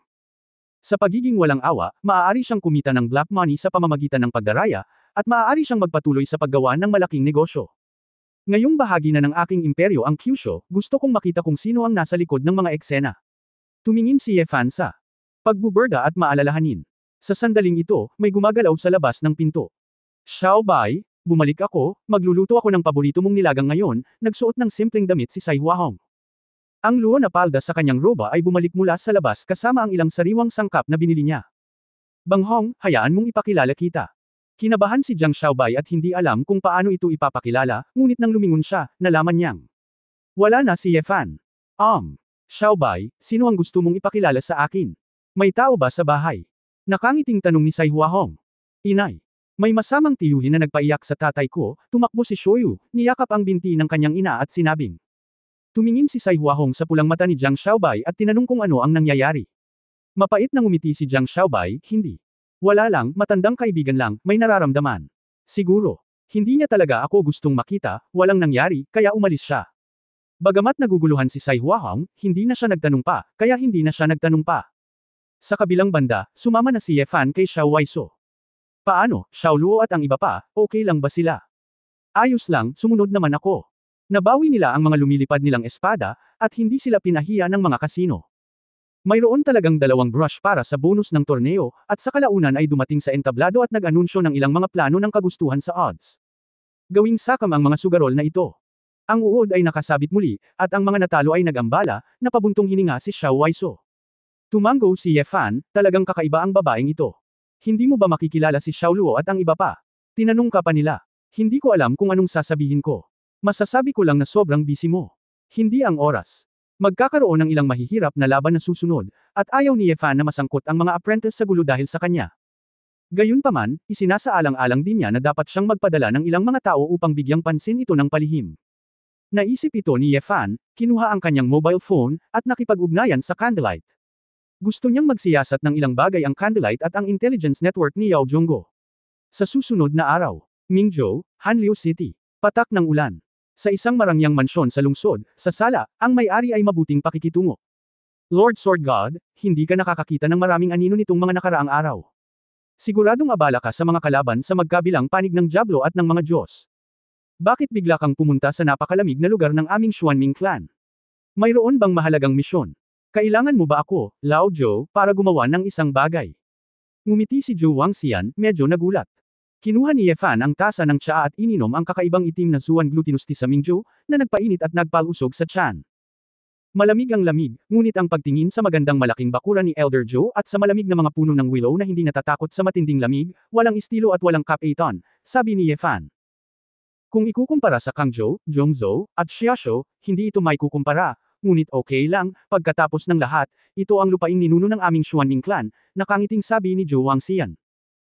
Sa pagiging walang awa, maaari siyang kumita ng black money sa pamamagitan ng pagdaraya, at maaari siyang magpatuloy sa paggawa ng malaking negosyo. Ngayong bahagi na ng aking imperyo ang Kyushu, gusto kong makita kung sino ang nasa likod ng mga eksena. Tumingin si Ye Fan sa pagbuburda at maalalahanin. Sa sandaling ito, may gumagalaw sa labas ng pinto. Xiaobai, bumalik ako, magluluto ako ng paborito mong nilagang ngayon, nagsuot ng simpleng damit si Sai Huahong. Ang luho na palda sa kanyang roba ay bumalik mula sa labas kasama ang ilang sariwang sangkap na binili niya. Banghong, hayaan mong ipakilala kita. Kinabahan si Jiang Xiaobai at hindi alam kung paano ito ipapakilala, ngunit nang lumingon siya, nalaman niyang wala na si Ye Fan. Xiaobai, sino ang gusto mong ipakilala sa akin? May tao ba sa bahay? Nakangiting tanong ni Sai Huahong. Inay. May masamang tiyuhin na nagpaiyak sa tatay ko, tumakbo si Shoyu, niyakap ang binti ng kanyang ina at sinabing. Tumingin si Sai Huahong sa pulang mata ni Jiang Xiaobai at tinanong kung ano ang nangyayari. Mapait na ngumiti si Jiang Xiaobai, hindi. Wala lang, matandang kaibigan lang, may nararamdaman. Siguro. Hindi niya talaga ako gustong makita, walang nangyari, kaya umalis siya. Bagamat naguguluhan si Sai Huahong, hindi na siya nagtanong pa, kaya hindi na siya nagtanong pa. Sa kabilang banda, sumama na si Ye Fan kay Xiao Waiso. Paano, Xiao Luo at ang iba pa, okay lang ba sila? Ayos lang, sumunod naman ako. Nabawi nila ang mga lumilipad nilang espada, at hindi sila pinahiya ng mga kasino. Mayroon talagang dalawang brush para sa bonus ng torneo, at sa kalaunan ay dumating sa entablado at nag-anunsyo ng ilang mga plano ng kagustuhan sa odds. Gawing sakam ang mga sugarol na ito. Ang uod ay nakasabit muli, at ang mga natalo ay nag-ambala, napabuntong hininga si Xiao Waiso. Tumango si Ye Fan, talagang kakaiba ang babaeng ito. Hindi mo ba makikilala si Xiao Luo at ang iba pa? Tinanong ka pa nila. Hindi ko alam kung anong sasabihin ko. Masasabi ko lang na sobrang busy mo. Hindi ang oras. Magkakaroon ng ilang mahihirap na laban na susunod, at ayaw ni Ye Fan na masangkot ang mga apprentice sa gulo dahil sa kanya. Gayunpaman, isinasaalang-alang din niya na dapat siyang magpadala ng ilang mga tao upang bigyang pansin ito ng palihim. Naisip ito ni Ye Fan, kinuha ang kanyang mobile phone, at nakipag-ugnayan sa Candlelight. Gusto niyang magsiyasat ng ilang bagay ang Candlelight at ang intelligence network ni Yao Zhongguo. Sa susunod na araw, Mingzhou, Hanliu City. Patak ng ulan. Sa isang marangyang mansyon sa lungsod, sa sala, ang may-ari ay mabuting pakikitungo. Lord Sword God, hindi ka nakakakita ng maraming anino nitong mga nakaraang araw. Siguradong abala ka sa mga kalaban sa magkabilang panig ng Diablo at ng mga Diyos. Bakit bigla kang pumunta sa napakalamig na lugar ng aming Xuanming clan? Mayroon bang mahalagang misyon? Kailangan mo ba ako, Lao Zhou, para gumawa ng isang bagay? Ngumiti si Zhou Wangxian, medyo nagulat. Kinuha ni Ye Fan ang tasa ng tsaa at ininom ang kakaibang itim na Zuan glutinous tea sa Mingzhou, na nagpainit at nagpalusog sa tiyan. Malamig ang lamig, ngunit ang pagtingin sa magandang malaking bakuran ni Elder Zhou at sa malamig na mga puno ng willow na hindi natatakot sa matinding lamig, walang estilo at walang kapitan, sabi ni Ye Fan. Kung ikukumpara sa Kangzhou, Zhongzhou, at Xiaoshu, hindi ito may kukumpara. Ngunit okay lang, pagkatapos ng lahat, ito ang lupaing ninuno ng aming Xuanming clan, nakangiting sabi ni Zhou Wangxian.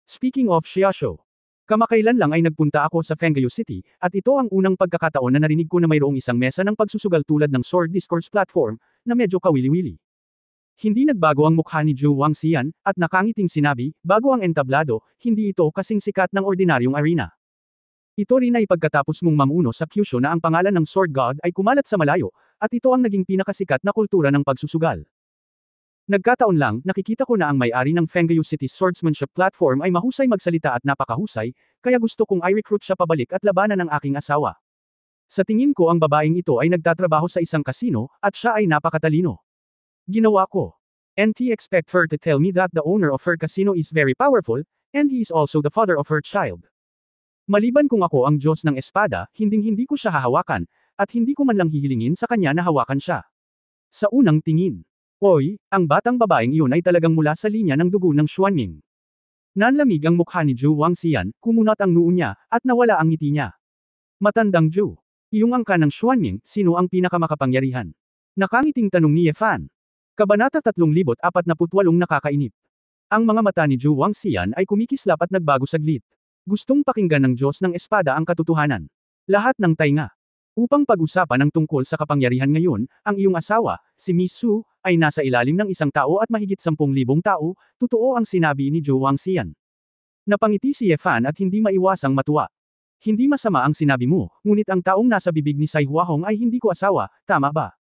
Speaking of Xiaoshu, kamakailan lang ay nagpunta ako sa Fenggayu City, at ito ang unang pagkakataon na narinig ko na mayroong isang mesa ng pagsusugal tulad ng Sword Discourse Platform, na medyo kawili-wili. Hindi nagbago ang mukha ni Zhou Wangxian, at nakangiting sinabi, bago ang entablado, hindi ito kasing sikat ng ordinaryong arena. Ito rin ay pagkatapos mong mamuno sa Kyushu na ang pangalan ng Sword God ay kumalat sa malayo, at ito ang naging pinakasikat na kultura ng pagsusugal. Nagkataon lang, nakikita ko na ang may-ari ng Fenggayu City Swordsmanship Platform ay mahusay magsalita at napakahusay, kaya gusto kong i-recruit siya pabalik at labanan ang aking asawa. Sa tingin ko ang babaeng ito ay nagtatrabaho sa isang kasino, at siya ay napakatalino. Ginawa ko. And expect her to tell me that the owner of her casino is very powerful, and he is also the father of her child. Maliban kung ako ang Diyos ng Espada, hinding-hindi ko siya hahawakan, at hindi ko man lang hihilingin sa kanya na hawakan siya. Sa unang tingin. Oy, ang batang babaeng iyon ay talagang mula sa linya ng dugo ng Xuanming. Nanlamig ang mukha ni Zhu Wangxian, kumunat ang noo niya, at nawala ang ngiti niya. Matandang Zhu. Iyong angka ng Xuanming, sino ang pinakamakapangyarihan? Nakangiting tanong ni Ye Fan. Kabanata 3048 nakakainip. Ang mga mata ni Zhu Wangxian ay kumikislap at nagbago saglit. Gustong pakinggan ng Diyos ng Espada ang katotohanan. Lahat ng tainga. Upang pag-usapan ang tungkol sa kapangyarihan ngayon, ang iyong asawa, si Miss Su, ay nasa ilalim ng isang tao at mahigit 10,000 tao, totoo ang sinabi ni Zhu Wangxian. Napangiti si Ye Fan at hindi maiwasang matuwa. Hindi masama ang sinabi mo, ngunit ang taong nasa bibig ni Sai Huahong ay hindi ko asawa, tama ba?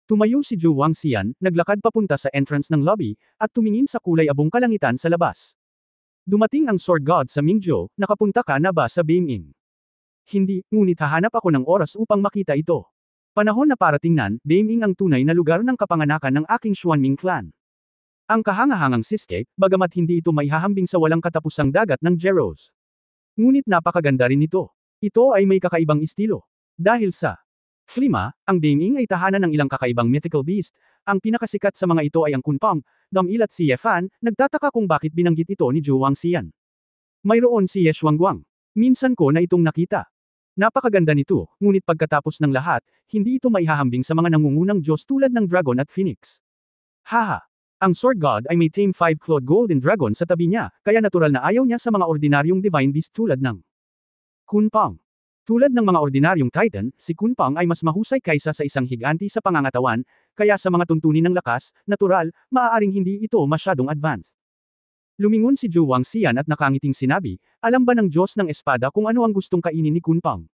Tumayo si Zhu Wangxian, naglakad papunta sa entrance ng lobby, at tumingin sa kulay abong kalangitan sa labas. Dumating ang Sword God sa Mingzhou, nakapunta ka na ba sa Beiming? Hindi, ngunit hahanap ako ng oras upang makita ito. Panahon na para tingnan, Beiming ang tunay na lugar ng kapanganakan ng aking Xuanming clan. Ang kahangahangang Siske, bagamat hindi ito maihahambing sa walang katapusang dagat ng Jeros. Ngunit napakaganda rin ito. Ito ay may kakaibang estilo. Dahil sa klima, ang Beiming ay tahanan ng ilang kakaibang mythical beast. Ang pinakasikat sa mga ito ay ang Kunpang, Damil at si Ye Fan, nagtataka kung bakit binanggit ito ni Zhu Wangxian. Mayroon si Ye Shuangguang. Minsan ko na itong nakita. Napakaganda nito, ngunit pagkatapos ng lahat, hindi ito maihahambing sa mga nangungunang Diyos tulad ng Dragon at Phoenix. Haha! Ang Sword God ay may tame 5-clawed golden dragon sa tabi niya, kaya natural na ayaw niya sa mga ordinaryong divine beast tulad ng Kunpang. Tulad ng mga ordinaryong Titan, si Kunpang ay mas mahusay kaysa sa isang higanti sa pangangatawan, kaya sa mga tuntunin ng lakas, natural, maaaring hindi ito masyadong advanced. Lumingon si Zhu Wangxian at nakangiting sinabi, alam ba ng Diyos ng Espada kung ano ang gustong kainin ni Kunpang?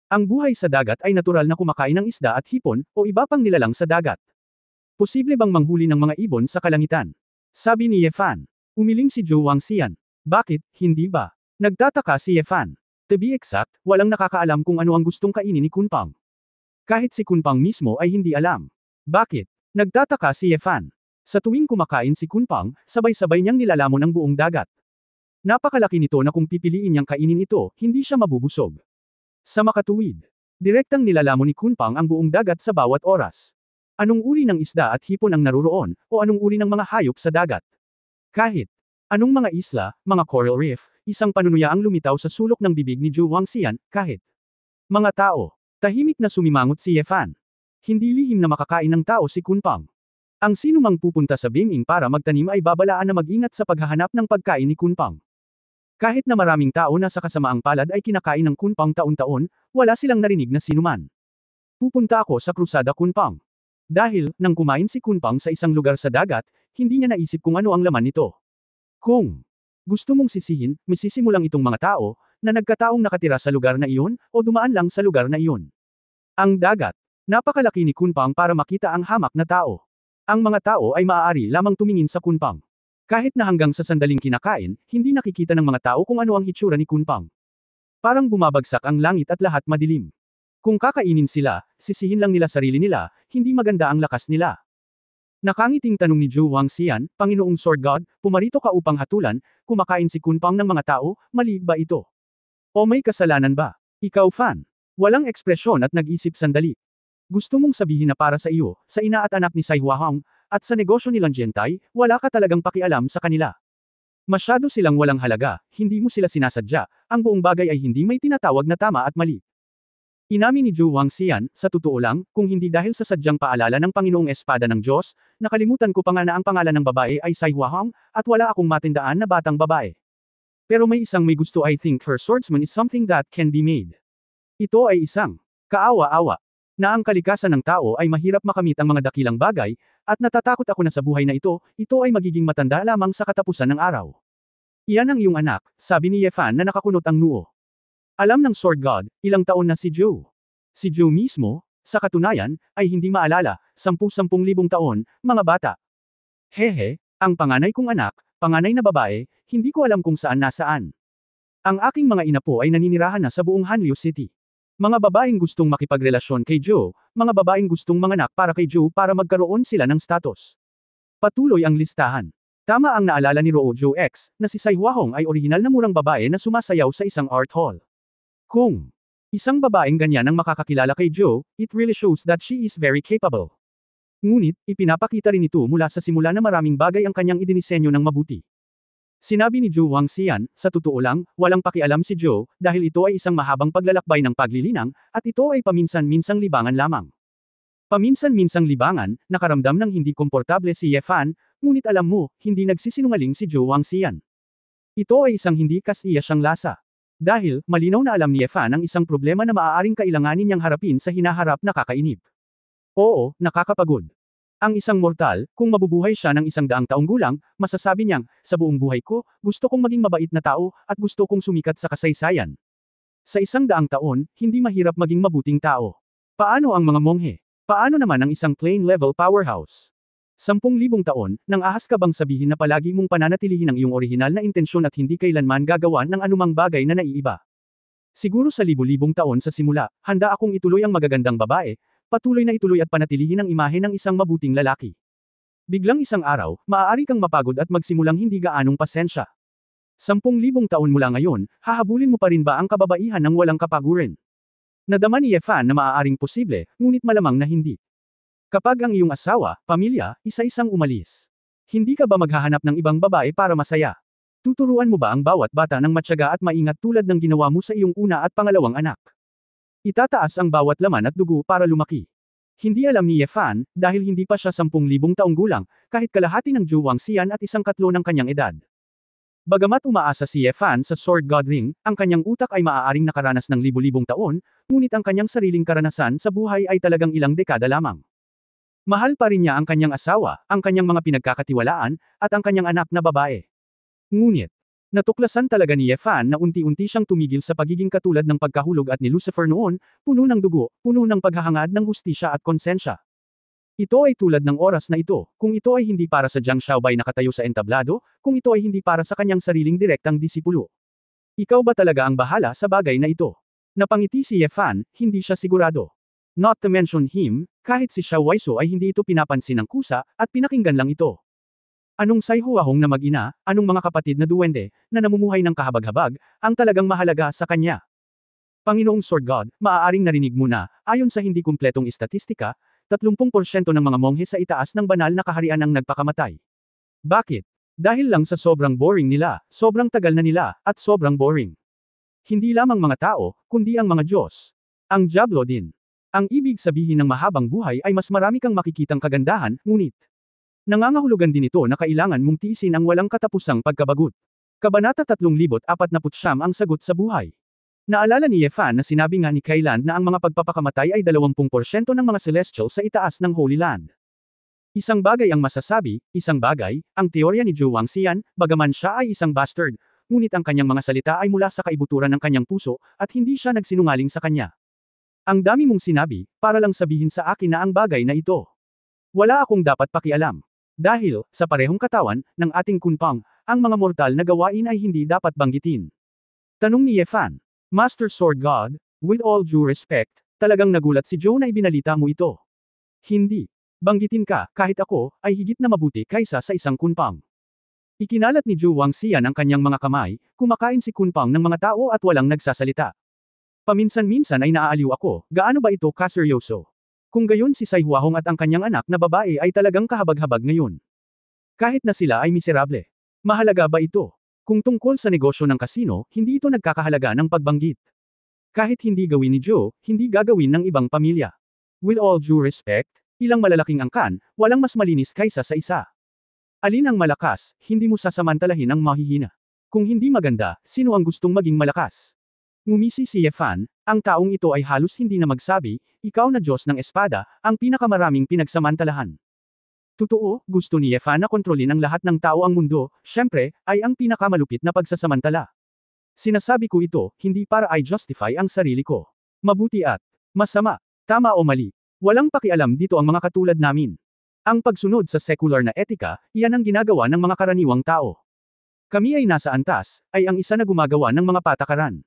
Ang buhay sa dagat ay natural na kumakain ng isda at hipon, o iba pang nilalang sa dagat. Posible bang manghuli ng mga ibon sa kalangitan? Sabi ni Ye Fan. Umiling si Zhu Wangxian. Bakit, hindi ba? Nagtataka si Ye Fan. To be exact, walang nakakaalam kung ano ang gustong kainin ni Kunpang. Kahit si Kunpang mismo ay hindi alam. Bakit? Nagtataka si Ye Fan. Sa tuwing kumakain si Kunpang, sabay-sabay niyang nilalamon ang buong dagat. Napakalaki nito na kung pipiliin niyang kainin ito, hindi siya mabubusog. Sa makatuwid, direktang nilalamon ni Kunpang ang buong dagat sa bawat oras. Anong uri ng isda at hipon ang naruroon, o anong uri ng mga hayop sa dagat? Kahit anong mga isla, mga coral reef, isang panunuyaang lumitaw sa sulok ng bibig ni Zhu Wangxian, kahit mga tao. Tahimik na sumimangot si Ye Fan. Hindi lihim na makakain ng tao si Kunpang. Ang sinumang pupunta sa Beiming para magtanim ay babalaan na mag-ingat sa paghahanap ng pagkain ni Kunpang. Kahit na maraming tao na sa kasamaang palad ay kinakain ng Kunpang taon-taon, wala silang narinig na sinuman. Pupunta ako sa krusada Kunpang. Dahil, nang kumain si Kunpang sa isang lugar sa dagat, hindi niya naisip kung ano ang laman nito. Kung gusto mong sisihin, masisimulang itong mga tao, na nagkataong nakatira sa lugar na iyon, o dumaan lang sa lugar na iyon. Ang dagat. Napakalaki ni Kunpang para makita ang hamak na tao. Ang mga tao ay maaari lamang tumingin sa Kunpang. Kahit na hanggang sa sandaling kinakain, hindi nakikita ng mga tao kung ano ang hitsura ni Kunpang. Parang bumabagsak ang langit at lahat madilim. Kung kakainin sila, sisihin lang nila sarili nila, hindi maganda ang lakas nila. Nakangiting tanong ni Zhu Wangxian, Panginoong Sword God, pumarito ka upang hatulan, kumakain si Kunpang ng mga tao, mali ba ito? O may kasalanan ba? Ikaw Fan. Walang ekspresyon at nag-isip sandali. Gusto mong sabihin na para sa iyo, sa ina at anak ni Sai Huahong, at sa negosyo nilang Gentay, wala ka talagang pakialam sa kanila. Masyado silang walang halaga, hindi mo sila sinasadya, ang buong bagay ay hindi may tinatawag na tama at mali. Inamin ni Zhu Wangxian, sa totoo lang, kung hindi dahil sa sadyang paalala ng Panginoong Espada ng Diyos, nakalimutan ko pa nga na ang pangalan ng babae ay Sai Huahong, at wala akong matindaan na batang babae. Pero may isang may gusto I think her swordsman is something that can be made. Ito ay isang kaawa-awa. Na ang kalikasan ng tao ay mahirap makamit ang mga dakilang bagay, at natatakot ako na sa buhay na ito ay magiging matanda lamang sa katapusan ng araw. Iyan ang iyong anak, sabi ni Ye Fan na nakakunot ang noo. Alam ng Sword God, ilang taon na si Zhu. Si Zhu mismo, sa katunayan, ay hindi maalala, 10,000 taon, mga bata. Hehe, ang panganay kong anak, panganay na babae, hindi ko alam kung saan nasaan. Ang aking mga ina po ay naninirahan na sa buong Hanliu City. Mga babaeng gustong makipagrelasyon kay Zhu, mga babaeng gustong manganak para kay Joe para magkaroon sila ng status. Patuloy ang listahan. Tama ang naalala ni Roo Jo X, na si Sai Hwahong ay orihinal na murang babae na sumasayaw sa isang art hall. Kung isang babaeng ganyan ang makakakilala kay Joe, it really shows that she is very capable. Ngunit, ipinapakita rin ito mula sa simula na maraming bagay ang kanyang idinisenyo ng mabuti. Sinabi ni Joe Wang Xian, sa totoo lang, walang pakialam si Joe, dahil ito ay isang mahabang paglalakbay ng paglilinang, at ito ay paminsan-minsang libangan lamang. Paminsan-minsang libangan, nakaramdam ng hindi komportable si Ye Fan, ngunit alam mo, hindi nagsisinungaling si Joe Wang Xian. Ito ay isang hindi kasiya siyang lasa. Dahil, malinaw na alam ni Ye Fan ang isang problema na maaaring kailanganin niyang harapin sa hinaharap na kakainip. Oo, nakakapagod. Ang isang mortal, kung mabubuhay siya ng 100 taong gulang, masasabi niyang, sa buong buhay ko, gusto kong maging mabait na tao, at gusto kong sumikat sa kasaysayan. Sa 100 taon, hindi mahirap maging mabuting tao. Paano ang mga monghe? Paano naman ang isang plane-level powerhouse? 10,000 taon, nang ahas ka bang sabihin na palagi mong pananatilihin ang iyong orihinal na intensyon at hindi kailanman gagawan ng anumang bagay na naiiba? Siguro sa libu-libong taon sa simula, handa akong ituloy ang magagandang babae, patuloy na ituloy at panatilihin ang imahe ng isang mabuting lalaki. Biglang isang araw, maaari kang mapagod at magsimulang hindi gaanong pasensya. 10,000 taon mula ngayon, hahabulin mo pa rin ba ang kababaihan ng walang kapaguran? Nadama ni Ye Fan na maaaring posible, ngunit malamang na hindi. Kapag ang iyong asawa, pamilya, isa-isang umalis, hindi ka ba maghahanap ng ibang babae para masaya? Tuturuan mo ba ang bawat bata ng matyaga at maingat tulad ng ginawa mo sa iyong una at pangalawang anak? Itataas ang bawat laman at dugo para lumaki. Hindi alam ni Ye Fan, dahil hindi pa siya 10,000 taong gulang, kahit kalahati ng Joe Wang Xian at 1/4 ng kanyang edad. Bagamat umaasa si Ye Fan sa Sword God Ring, ang kanyang utak ay maaaring nakaranas ng libu-libong taon, ngunit ang kanyang sariling karanasan sa buhay ay talagang ilang dekada lamang. Mahal pa rin niya ang kanyang asawa, ang kanyang mga pinagkakatiwalaan, at ang kanyang anak na babae. Ngunit, natuklasan talaga ni Ye Fan na unti-unti siyang tumigil sa pagiging katulad ng pagkahulog at ni Lucifer noon, puno ng dugo, puno ng paghahangad ng hustisya at konsensya. Ito ay tulad ng oras na ito, kung ito ay hindi para sa Jiang Xiaobei nakatayo sa entablado, kung ito ay hindi para sa kanyang sariling direktang disipulo. Ikaw ba talaga ang bahala sa bagay na ito? Napangiti si Ye Fan, hindi siya sigurado. Not to mention him, kahit si Xiao Waiso ay hindi ito pinapansin ng kusa, at pinakinggan lang ito. Anong Sai Hwahong na mag-ina, anong mga kapatid na duwende, na namumuhay ng kahabag-habag, ang talagang mahalaga sa kanya? Panginoong Sword God, maaaring narinig mo na, ayon sa hindi kumpletong istatistika, 30% ng mga monghe sa itaas ng banal na kaharian ang nagpakamatay. Bakit? Dahil lang sa sobrang boring nila, sobrang tagal na nila, at sobrang boring. Hindi lamang mga tao, kundi ang mga Diyos. Ang Diablo din. Ang ibig sabihin ng mahabang buhay ay mas marami kang makikitang kagandahan, ngunit nangangahulugan din ito na kailangan mong tiisin ang walang katapusang pagkabagot. Kabanata 349 ang sagot sa buhay. Naalala ni Ye Fan na sinabi nga ni Kailan na ang mga pagpapakamatay ay 20% ng mga celestial sa itaas ng Holy Land. Isang bagay ang masasabi, isang bagay, ang teorya ni Joe Wang Xian, bagaman siya ay isang bastard, ngunit ang kanyang mga salita ay mula sa kaibuturan ng kanyang puso, at hindi siya nagsinungaling sa kanya. Ang dami mong sinabi, para lang sabihin sa akin na ang bagay na ito. Wala akong dapat pakialam. Dahil, sa parehong katawan, ng ating kunpang, ang mga mortal na gawain ay hindi dapat banggitin. Tanong ni Ye Fan. Master Sword God, with all due respect, talagang nagulat si Joe na ibinalita mo ito. Hindi. Banggitin ka, kahit ako, ay higit na mabuti kaysa sa isang kunpang. Ikinalat ni Joe Wang Xian ang kanyang mga kamay, kumakain si kunpang ng mga tao at walang nagsasalita. Paminsan-minsan ay naaaliw ako, gaano ba ito kaseryoso? Kung gayon si Sai Hwahong at ang kanyang anak na babae ay talagang kahabag-habag ngayon. Kahit na sila ay miserable. Mahalaga ba ito? Kung tungkol sa negosyo ng kasino, hindi ito nagkakahalaga ng pagbanggit. Kahit hindi gawin ni Joe, hindi gagawin ng ibang pamilya. With all due respect, ilang malalaking angkan, walang mas malinis kaysa sa isa. Alin ang malakas, hindi mo sasamantalahin ang mahihina. Kung hindi maganda, sino ang gustong maging malakas? Ngumisi si Ye Fan, ang taong ito ay halos hindi na magsabi, ikaw na Diyos ng espada, ang pinakamaraming pinagsamantalahan. Totoo, gusto ni Ye Fan na kontrolin ang lahat ng tao ang mundo, syempre, ay ang pinakamalupit na pagsasamantala. Sinasabi ko ito, hindi para i-justify ang sarili ko. Mabuti at masama, tama o mali. Walang pakialam dito ang mga katulad namin. Ang pagsunod sa secular na etika, iyan ang ginagawa ng mga karaniwang tao. Kami ay nasa antas, ay ang isa na gumagawa ng mga patakaran.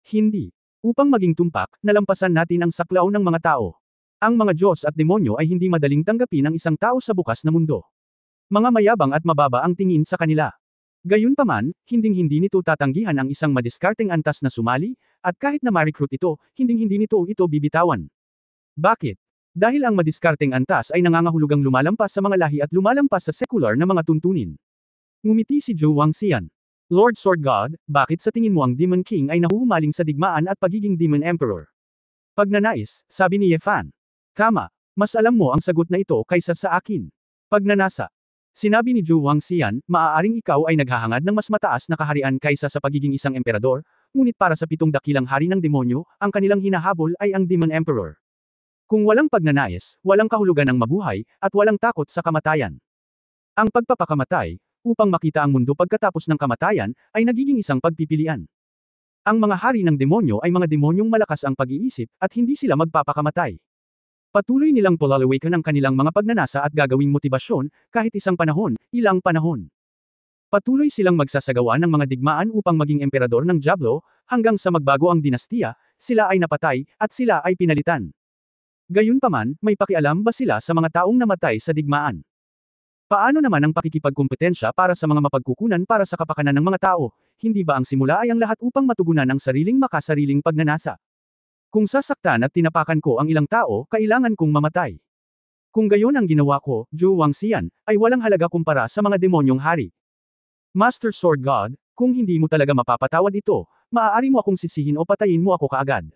Hindi. Upang maging tumpak, nalampasan natin ang saklaw ng mga tao. Ang mga Diyos at demonyo ay hindi madaling tanggapin ng isang tao sa bukas na mundo. Mga mayabang at mababa ang tingin sa kanila. Gayunpaman, hinding-hindi nito tatanggihan ang isang madiskarteng antas na sumali, at kahit na ma-recruit ito, hinding-hindi ito bibitawan. Bakit? Dahil ang madiskarteng antas ay nangangahulugang lumalampas sa mga lahi at lumalampas sa secular na mga tuntunin. Ngumiti si Zhou Wangxian. Lord Sword God, bakit sa tingin mo ang Demon King ay nahuhumaling sa digmaan at pagiging Demon Emperor? Pagnanais, sabi ni Ye Fan. Tama, mas alam mo ang sagot na ito kaysa sa akin. Pagnanasa. Sinabi ni Zhou Wangxian, maaaring ikaw ay naghahangad ng mas mataas na kaharian kaysa sa pagiging isang emperador, ngunit para sa 7 dakilang hari ng demonyo, ang kanilang hinahabol ay ang Demon Emperor. Kung walang pagnanais, walang kahulugan ng mabuhay, at walang takot sa kamatayan. Ang pagpapakamatay, upang makita ang mundo pagkatapos ng kamatayan, ay nagiging isang pagpipilian. Ang mga hari ng demonyo ay mga demonyong malakas ang pag-iisip, at hindi sila magpapakamatay. Patuloy nilang polalawakan ang kanilang mga pagnanasa at gagawing motibasyon, kahit isang panahon, ilang panahon. Patuloy silang magsasagawa ng mga digmaan upang maging emperador ng Diablo, hanggang sa magbago ang dinastiya, sila ay napatay, at sila ay pinalitan. Gayunpaman, may pakialam ba sila sa mga taong namatay sa digmaan? Paano naman ang pakikipagkompetensya para sa mga mapagkukunan para sa kapakanan ng mga tao? Hindi ba ang simula ay ang lahat upang matugunan ang sariling makasariling pagnanasa? Kung sasaktan at tinapakan ko ang ilang tao, kailangan kong mamatay. Kung gayon ang ginawa ko, Zhou Wangxian, ay walang halaga kumpara sa mga demonyong hari. Master Sword God, kung hindi mo talaga mapapatawad ito, maaari mo akong sisihin o patayin mo ako kaagad.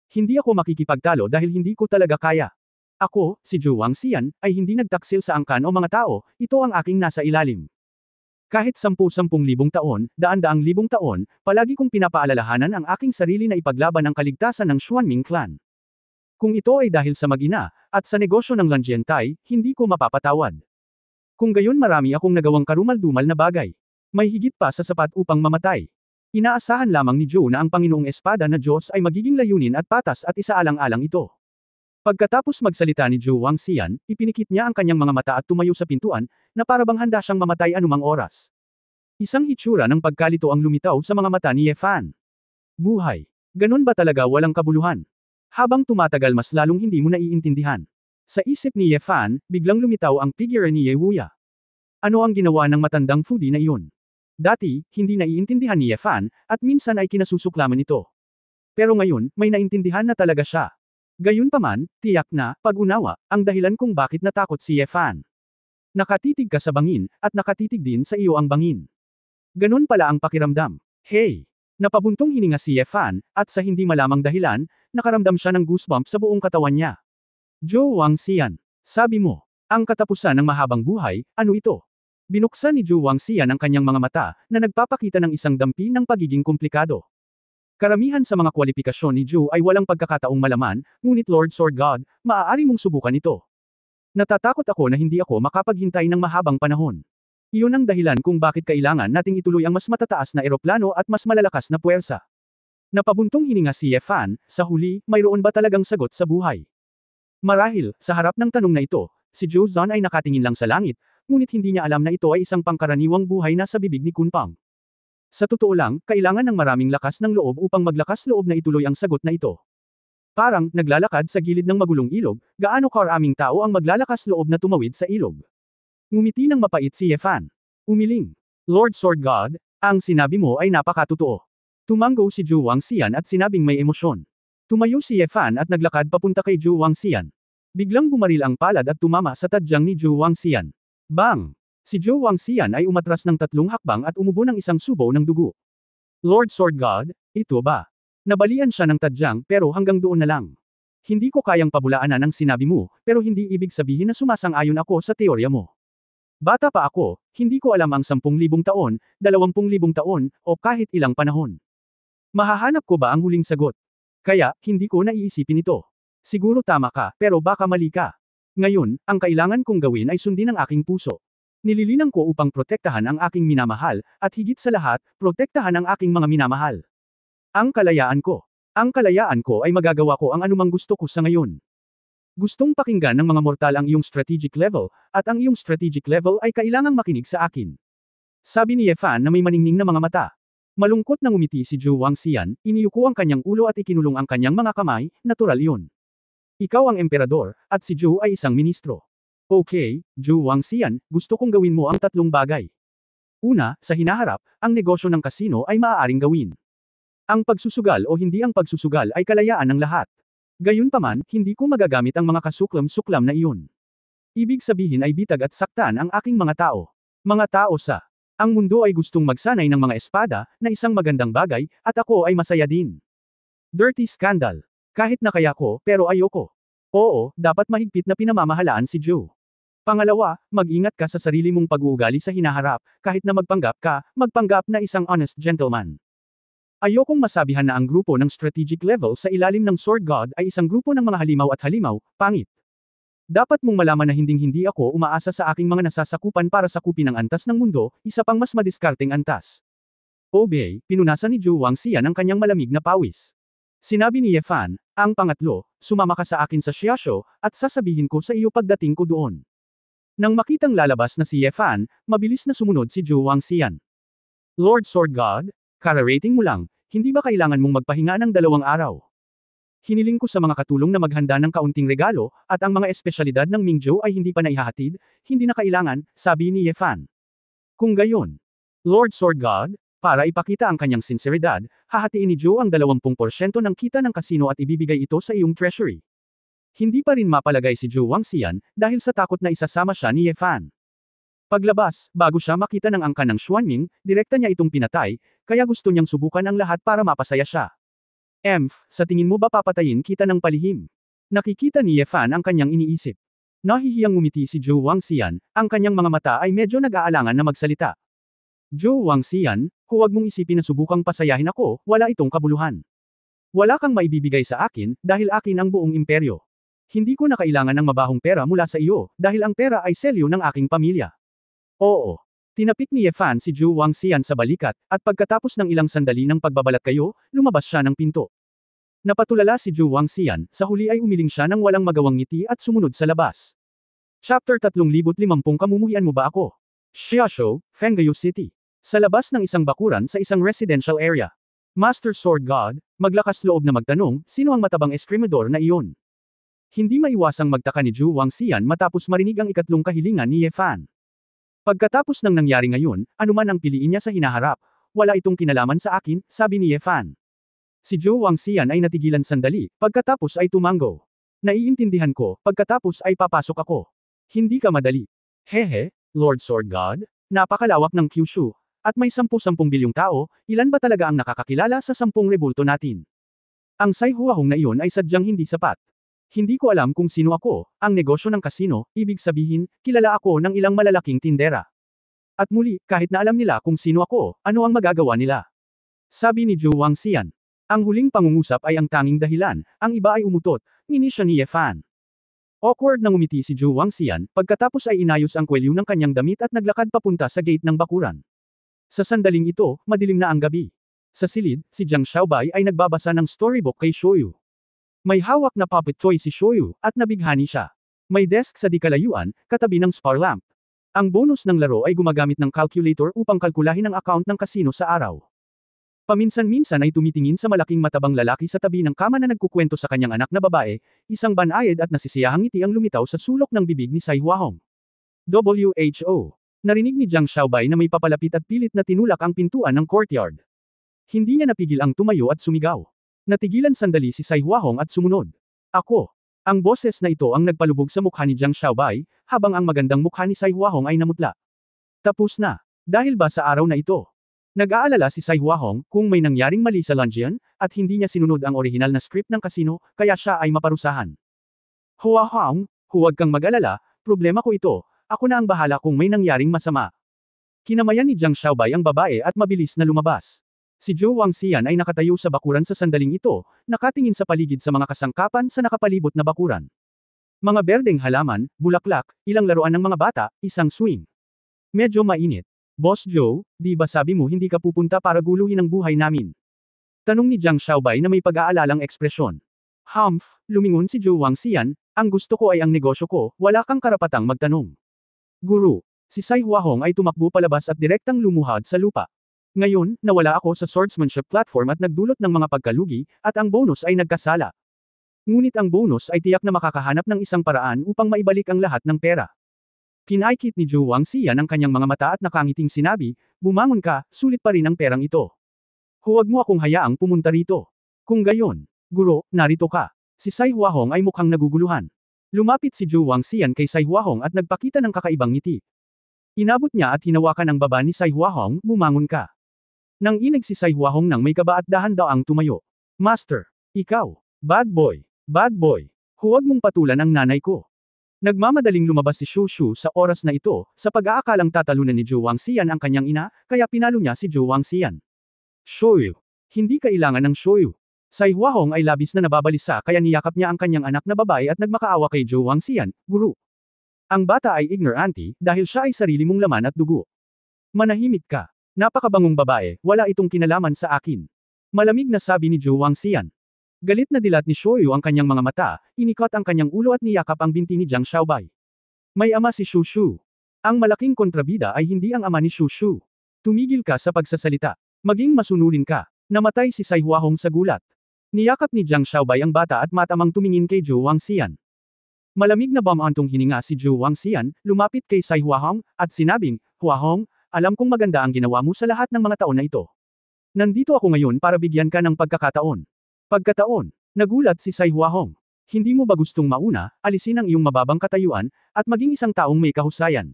Hindi ako makikipagtalo dahil hindi ko talaga kaya. Ako, si Zhou Wangxian, ay hindi nagtaksil sa angkan o mga tao, ito ang aking nasa ilalim. Kahit 10,000 taon, daan-daang libong taon, palagi kong pinapaalalahanan ang aking sarili na ipaglaban ang kaligtasan ng Xuanming clan. Kung ito ay dahil sa mag-ina, at sa negosyo ng Lanjiantai, hindi ko mapapatawad. Kung gayon marami akong nagawang karumal-dumal na bagay. May higit pa sa sapat upang mamatay. Inaasahan lamang ni Zhou na ang Panginoong Espada na Diyos ay magiging layunin at patas at isaalang-alang ito. Pagkatapos magsalita ni Zhou Wangxian, ipinikit niya ang kanyang mga mata at tumayo sa pintuan, na parabang handa siyang mamatay anumang oras. Isang hitsura ng pagkalito ang lumitaw sa mga mata ni Ye Fan. Buhay. Ganon ba talaga walang kabuluhan? Habang tumatagal mas lalong hindi mo naiintindihan. Sa isip ni Ye Fan, biglang lumitaw ang figure ni Ye Wuya. Ano ang ginawa ng matandang foodie na iyon? Dati, hindi naiintindihan ni Ye Fan, at minsan ay kinasusuklaman ito. Pero ngayon, may naintindihan na talaga siya. Gayunpaman, tiyak na, pag-unawa, ang dahilan kung bakit natakot si Ye Fan. Nakatitig ka sa bangin, at nakatitig din sa iyo ang bangin. Ganon pala ang pakiramdam. Hey! Napabuntong hininga si Ye Fan, at sa hindi malamang dahilan, nakaramdam siya ng goosebump sa buong katawan niya. Zhou Wangxian, sabi mo, ang katapusan ng mahabang buhay, ano ito? Binuksan ni Zhou Wangxian ang kanyang mga mata, na nagpapakita ng isang dampi ng pagiging komplikado. Karamihan sa mga kwalifikasyon ni Zhou ay walang pagkakataong malaman, ngunit Lord Sword God, maaari mong subukan ito. Natatakot ako na hindi ako makapaghintay ng mahabang panahon. Iyon ang dahilan kung bakit kailangan nating ituloy ang mas matataas na eroplano at mas malalakas na puwersa. Napabuntong hininga si Ye Fan, sa huli, mayroon ba talagang sagot sa buhay? Marahil, sa harap ng tanong na ito, si Zhou Zan ay nakatingin lang sa langit, ngunit hindi niya alam na ito ay isang pangkaraniwang buhay na sa bibig ni Kunpang. Sa totoo lang, kailangan ng maraming lakas ng loob upang maglakas loob na ituloy ang sagot na ito. Parang, naglalakad sa gilid ng magulong ilog, gaano karaming tao ang maglalakas loob na tumawid sa ilog. Ngumiti ng mapait si Ye Fan. Umiling. Lord Sword God, ang sinabi mo ay napakatotoo. Tumango si Zhou Wangxian at sinabing may emosyon. Tumayo si Ye Fan at naglakad papunta kay Zhou Wangxian. Biglang bumaril ang palad at tumama sa tadyang ni Zhou Wangxian. Bang! Si Zhou Wangxian ay umatras ng 3 hakbang at umubo ng isang subo ng dugo. Lord Sword God, ito ba? Nabalian siya ng tadyang pero hanggang doon na lang. Hindi ko kayang pabulaanan ang sinabi mo, pero hindi ibig sabihin na sumasang-ayon ako sa teorya mo. Bata pa ako, hindi ko alam ang 10,000 taon, 20,000 taon, o kahit ilang panahon. Mahahanap ko ba ang huling sagot? Kaya, hindi ko naiisipin ito. Siguro tama ka, pero baka mali ka. Ngayon, ang kailangan kong gawin ay sundin ang aking puso. Nililinang ko upang protektahan ang aking minamahal, at higit sa lahat, protektahan ang aking mga minamahal. Ang kalayaan ko. Ang kalayaan ko ay magagawa ko ang anumang gusto ko sa ngayon. Gustong pakinggan ng mga mortal ang iyong strategic level, at ang iyong strategic level ay kailangang makinig sa akin. Sabi ni Ye Fan na may maningning na mga mata. Malungkot na ngumiti si Zhou Wangxian, iniyuko ang kanyang ulo at ikinulong ang kanyang mga kamay, natural yun. Ikaw ang emperador, at si Zhou ay isang ministro. Okay, Zhu Wangxian, gusto kong gawin mo ang tatlong bagay. Una, sa hinaharap, ang negosyo ng kasino ay maaaring gawin. Ang pagsusugal o hindi ang pagsusugal ay kalayaan ng lahat. Gayunpaman, hindi ko magagamit ang mga kasuklam-suklam na iyon. Ibig sabihin ay bitag at saktan ang aking mga tao. Mga tao sa ang mundo ay gustong magsanay ng mga espada, na isang magandang bagay, at ako ay masaya din. Dirty scandal. Kahit na kaya ko, pero ayoko. Oo, dapat mahigpit na pinamamahalaan si Zhou. Pangalawa, mag-ingat ka sa sarili mong pag-uugali sa hinaharap, kahit na magpanggap na isang honest gentleman. Ayokong masabihan na ang grupo ng strategic level sa ilalim ng Sword God ay isang grupo ng mga halimaw at halimaw, pangit. Dapat mong malaman na hinding-hindi ako umaasa sa aking mga nasasakupan para sakupin ang antas ng mundo, isa pang mas madiskarteng antas. Obey, pinunasan ni Zhu Wangxian ang kanyang malamig na pawis. Sinabi ni Ye Fan, ang pangatlo, sumama ka sa akin sa Xiaoshu, at sasabihin ko sa iyo pagdating ko doon. Nang makitang lalabas na si Ye Fan, mabilis na sumunod si Zhu Wangxian. Lord Sword God, kararating mo lang, hindi ba kailangan mong magpahinga ng 2 araw? Hiniling ko sa mga katulong na maghanda ng kaunting regalo, at ang mga espesyalidad ng Mingzhou ay hindi pa naihahatid, hindi na kailangan, sabi ni Ye Fan. Kung gayon, Lord Sword God, para ipakita ang kanyang sinseridad, hahatiin ni Zhou ang 20% ng kita ng kasino at ibibigay ito sa iyong treasury. Hindi pa rin mapalagay si Zhu Wangxian, dahil sa takot na isasama siya ni Ye Fan. Paglabas, bago siya makita ng angka ng Xuanming, direkta niya itong pinatay, kaya gusto niyang subukan ang lahat para mapasaya siya. Sa tingin mo ba papatayin kita ng palihim? Nakikita ni Ye Fan ang kanyang iniisip. Nahihiyang ngumiti si Zhu Wangxian, ang kanyang mga mata ay medyo nag-aalangan na magsalita. Zhu Wangxian, huwag mong isipin na subukang pasayahin ako, wala itong kabuluhan. Wala kang maibibigay sa akin, dahil akin ang buong imperyo. Hindi ko na kailangan ng mabahong pera mula sa iyo, dahil ang pera ay selyo ng aking pamilya. Oo. Tinapik ni Ye Fan si Zhu Wangxian sa balikat, at pagkatapos ng ilang sandali ng pagbabalat kayo, lumabas siya ng pinto. Napatulala si Zhu Wangxian, sa huli ay umiling siya ng walang magawang ngiti at sumunod sa labas. Chapter 3050 Kamumuhian mo ba ako? Xiaoshu, Fenggayu City. Sa labas ng isang bakuran sa isang residential area. Master Sword God, maglakas loob na magtanong, sino ang matabang eskrimador na iyon? Hindi maiwasang magtaka ni Zhu Wangxian matapos marinig ang ikatlong kahilingan ni Ye Fan. Pagkatapos ng nangyari ngayon, anuman ang piliin niya sa hinaharap, wala itong kinalaman sa akin, sabi ni Ye Fan. Si Zhu Wangxian ay natigilan sandali, pagkatapos ay tumango. Naiintindihan ko, pagkatapos ay papasok ako. Hindi ka madali. Hehe, Lord Sword God, napakalawak ng Kyushu. At may 10 bilyong tao, ilan ba talaga ang nakakakilala sa 10 rebulto natin? Ang Sai Huahong na iyon ay sadyang hindi sapat. Hindi ko alam kung sino ako, ang negosyo ng kasino, ibig sabihin, kilala ako ng ilang malalaking tindera. At muli, kahit na alam nila kung sino ako, ano ang magagawa nila? Sabi ni Zhu Wangxian. Ang huling pangungusap ay ang tanging dahilan, ang iba ay umutot, ngini siya ni Ye Fan. Awkward na ngumiti si Zhu Wangxian, pagkatapos ay inayos ang kwelyo ng kanyang damit at naglakad papunta sa gate ng bakuran. Sa sandaling ito, madilim na ang gabi. Sa silid, si Jiang Xiaobai ay nagbabasa ng storybook kay Shoyu. May hawak na puppet toy si Shoyu, at nabighani siya. May desk sa di kalayuan, katabi ng spar lamp. Ang bonus ng laro ay gumagamit ng calculator upang kalkulahin ang account ng kasino sa araw. Paminsan-minsan ay tumitingin sa malaking matabang lalaki sa tabi ng kama na nagkukwento sa kanyang anak na babae, isang banayad at nasisiyahang ngiti ang lumitaw sa sulok ng bibig ni Sai Huahong. WHO. Narinig ni Jiang Xiaobai na may papalapit at pilit na tinulak ang pintuan ng courtyard. Hindi niya napigil ang tumayo at sumigaw. Natigilan sandali si Sai Huahong at sumunod. Ako. Ang boses na ito ang nagpalubog sa mukha ni Jiang Xiaobai, habang ang magandang mukha ni Sai Huahong ay namutla. Tapos na. Dahil ba sa araw na ito? Nag-aalala si Sai Huahong kung may nangyaring mali sa luncheon, at hindi niya sinunod ang orihinal na script ng kasino, kaya siya ay maparusahan. Huahong, huwag kang mag-alala, problema ko ito. Ako na ang bahala kung may nangyaring masama. Kinamayan ni Jiang Xiaobai ang babae at mabilis na lumabas. Si Zhu Wangxian ay nakatayo sa bakuran sa sandaling ito, nakatingin sa paligid sa mga kasangkapan sa nakapalibot na bakuran. Mga berdeng halaman, bulaklak, ilang laruan ng mga bata, isang swing. Medyo mainit. Boss Joe, di ba sabi mo hindi ka pupunta para guluhin ang buhay namin? Tanong ni Jiang Xiaobai na may pag-aalalang ekspresyon. Lumingon si Zhu Wangxian, ang gusto ko ay ang negosyo ko, wala kang karapatang magtanong. Guru, si Sai Huahong ay tumakbo palabas at direktang lumuhad sa lupa. Ngayon, nawala ako sa swordsmanship platform at nagdulot ng mga pagkalugi, at ang bonus ay nagkasala. Ngunit ang bonus ay tiyak na makakahanap ng isang paraan upang maibalik ang lahat ng pera. Kinaikit ni Zhou Wangxian ang kanyang mga mata at nakangiting sinabi, bumangon ka, sulit pa rin ang perang ito. Huwag mo akong hayaang pumunta rito. Kung gayon, guro, narito ka. Si Sai Huahong ay mukhang naguguluhan. Lumapit si Zhou Wangxian kay Sai Huahong at nagpakita ng kakaibang ngiti. Inabot niya at hinawakan ang baba ni Sai Huahong, bumangon ka. Nang inig si Sai Huahong nang may kaba at dahan-daang tumayo. Master, ikaw, bad boy, huwag mong patulan ang nanay ko. Nagmamadaling lumabas si Shu Shu sa oras na ito, sa pag-aakalang tatalunan ni Zhou Wangxian ang kanyang ina, kaya pinalo niya si Zhou Wangxian. Shoyu. Hindi kailangan ng Shoyu. Sai Huahong ay labis na nababalisa kaya niyakap niya ang kanyang anak na babae at nagmakaawa kay Zhou Wangxian, guru. Ang bata ay ignorante, dahil siya ay sarili mong laman at dugo. Manahimik ka. Napakabangong babae, wala itong kinalaman sa akin. Malamig na sabi ni Zhou Wangxian. Galit na dilat ni Shoyu ang kanyang mga mata, inikot ang kanyang ulo at niyakap ang binti ni Jiang Xiaobai. May ama si Shu Shu. Ang malaking kontrabida ay hindi ang ama ni Shu Shu. Tumigil ka sa pagsasalita. Maging masunurin ka. Namatay si Sai Huahong sa gulat. Niyakap ni Jiang Xiaobai ang bata at matamang tumingin kay Zhou Wangxian. Malamig na bumantong hininga si Zhou Wangxian, lumapit kay Sai Huahong, at sinabing, Huahong, alam kong maganda ang ginawa mo sa lahat ng mga taon na ito. Nandito ako ngayon para bigyan ka ng pagkakataon. Pagkataon, nagulat si Sai Huahong. Hindi mo ba gustong mauna, alisin ang iyong mababang katayuan, at maging isang taong may kahusayan?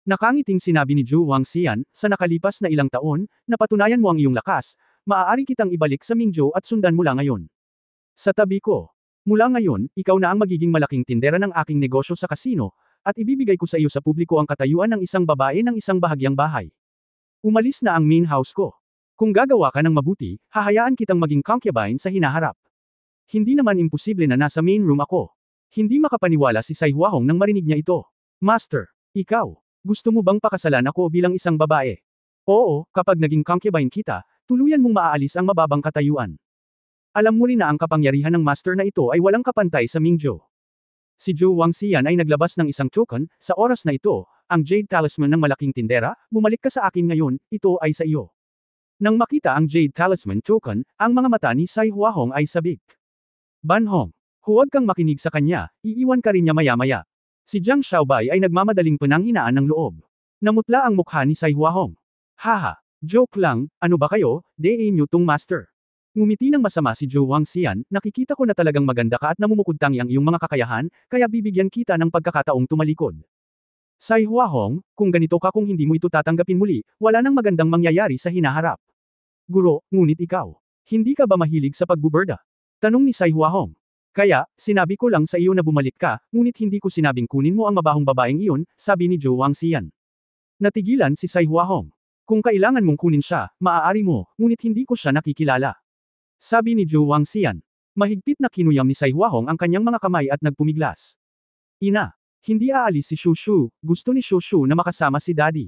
Nakangiting sinabi ni Zhou Wangxian, sa nakalipas na ilang taon, napatunayan mo ang iyong lakas, maaari kitang ibalik sa Mingzhou at sundan mula ngayon. Sa tabi ko. Mula ngayon, ikaw na ang magiging malaking tindera ng aking negosyo sa kasino, at ibibigay ko sa iyo sa publiko ang katayuan ng isang babae ng isang bahagyang bahay. Umalis na ang main house ko. Kung gagawa ka ng mabuti, hahayaan kitang maging concubine sa hinaharap. Hindi naman imposible na nasa main room ako. Hindi makapaniwala si Sai Huahong nang marinig niya ito. Master, ikaw, gusto mo bang pakasalan ako bilang isang babae? Oo, kapag naging concubine kita, tuluyan mong maaalis ang mababang katayuan. Alam mo rin na ang kapangyarihan ng master na ito ay walang kapantay sa Mingzhou. Si Zhou Wangxian ay naglabas ng isang token, sa oras na ito, ang Jade Talisman ng malaking tindera, bumalik ka sa akin ngayon, ito ay sa iyo. Nang makita ang Jade Talisman token, ang mga mata ni Sai Huahong ay sabik. Banhong, huwag kang makinig sa kanya, iiwan ka rin niya maya-maya. Si Jiang Xiaobai ay nagmamadaling pananghinaan ng loob. Namutla ang mukha ni Sai Huahong. Haha, joke lang, ano ba kayo, de nyo tong master. Ngumiti ng masama si Zhou Wangxian, nakikita ko na talagang maganda ka at namumukod-tangi ang iyong mga kakayahan, kaya bibigyan kita ng pagkakataong tumalikod. Sai Huahong, kung ganito ka kung hindi mo ito tatanggapin muli, wala nang magandang mangyayari sa hinaharap. Guro, ngunit ikaw, hindi ka ba mahilig sa pagbuberda? Tanong ni Sai Huahong. Kaya, sinabi ko lang sa iyo na bumalik ka, ngunit hindi ko sinabing kunin mo ang mabahong babaeng iyon, sabi ni Zhou Wangxian. Natigilan si Sai Huahong. Kung kailangan mong kunin siya, maaari mo, ngunit hindi ko siya nakikilala. Sabi ni Zhou Wangxian. Mahigpit na kinuyam ni Sai Huahong ang kanyang mga kamay at nagpumiglas. Ina, hindi aalis si Shu Shu, gusto ni Shu Shu na makasama si Daddy.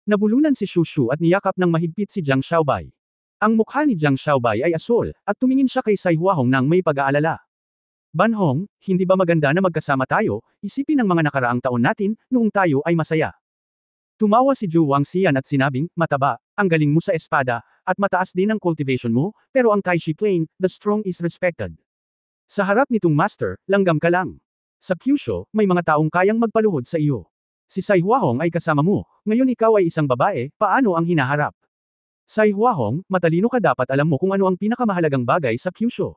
Nabulunan si Shu Shu at niyakap ng mahigpit si Jiang Xiaobai. Ang mukha ni Jiang Xiaobai ay asol, at tumingin siya kay Sai Huahong nang may pag-aalala. Banhong, hindi ba maganda na magkasama tayo, isipin ang mga nakaraang taon natin, noong tayo ay masaya. Tumawa si Zhou Wangxian at sinabing, mataba, ang galing mo sa espada, at mataas din ang cultivation mo, pero ang Tai Chi Plane, the strong is respected. Sa harap nitong master, langgam ka lang. Sa Kyushu, may mga taong kayang magpaluhod sa iyo. Si Sai Huahong ay kasama mo, ngayon ikaw ay isang babae, paano ang hinaharap? Sai Huahong, matalino ka dapat alam mo kung ano ang pinakamahalagang bagay sa Kyushu.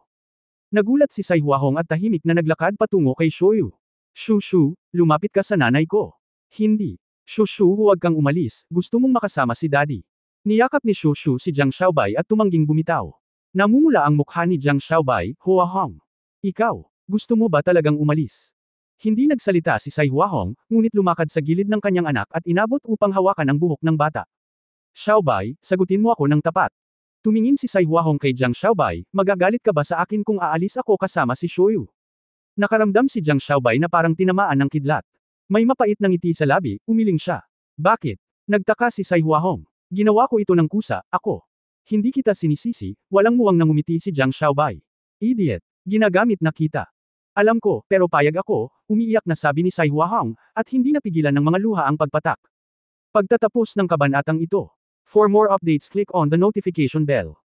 Nagulat si Sai Huahong at tahimik na naglakad patungo kay Shoyu. Shu Shu, lumapit ka sa nanay ko. Hindi. Shu Shu, huwag kang umalis, gusto mong makasama si Daddy. Niyakap ni Shu Shu si Jiang Xiaobai at tumangging bumitaw. Namumula ang mukha ni Jiang Xiaobai, Huahong. Ikaw, gusto mo ba talagang umalis? Hindi nagsalita si Sai Huahong, ngunit lumakad sa gilid ng kanyang anak at inabot upang hawakan ang buhok ng bata. Xiaobai, sagutin mo ako ng tapat. Tumingin si Sai Huahong kay Jiang Xiaobai, magagalit ka ba sa akin kung aalis ako kasama si Shoyu? Nakaramdam si Jiang Xiaobai na parang tinamaan ng kidlat. May mapait na ngiti sa labi, umiling siya. Bakit? Nagtaka si Sai Huahong. Ginawa ko ito ng kusa, ako. Hindi kita sinisisi, walang muwang nangumiti si Jiang Xiaobai. Idiot, ginagamit na kita. Alam ko, pero payag ako, umiiyak na sabi ni Sai Huahong, at hindi napigilan ng mga luha ang pagpatak. Pagtatapos ng kabanatang ito. For more updates click on the notification bell.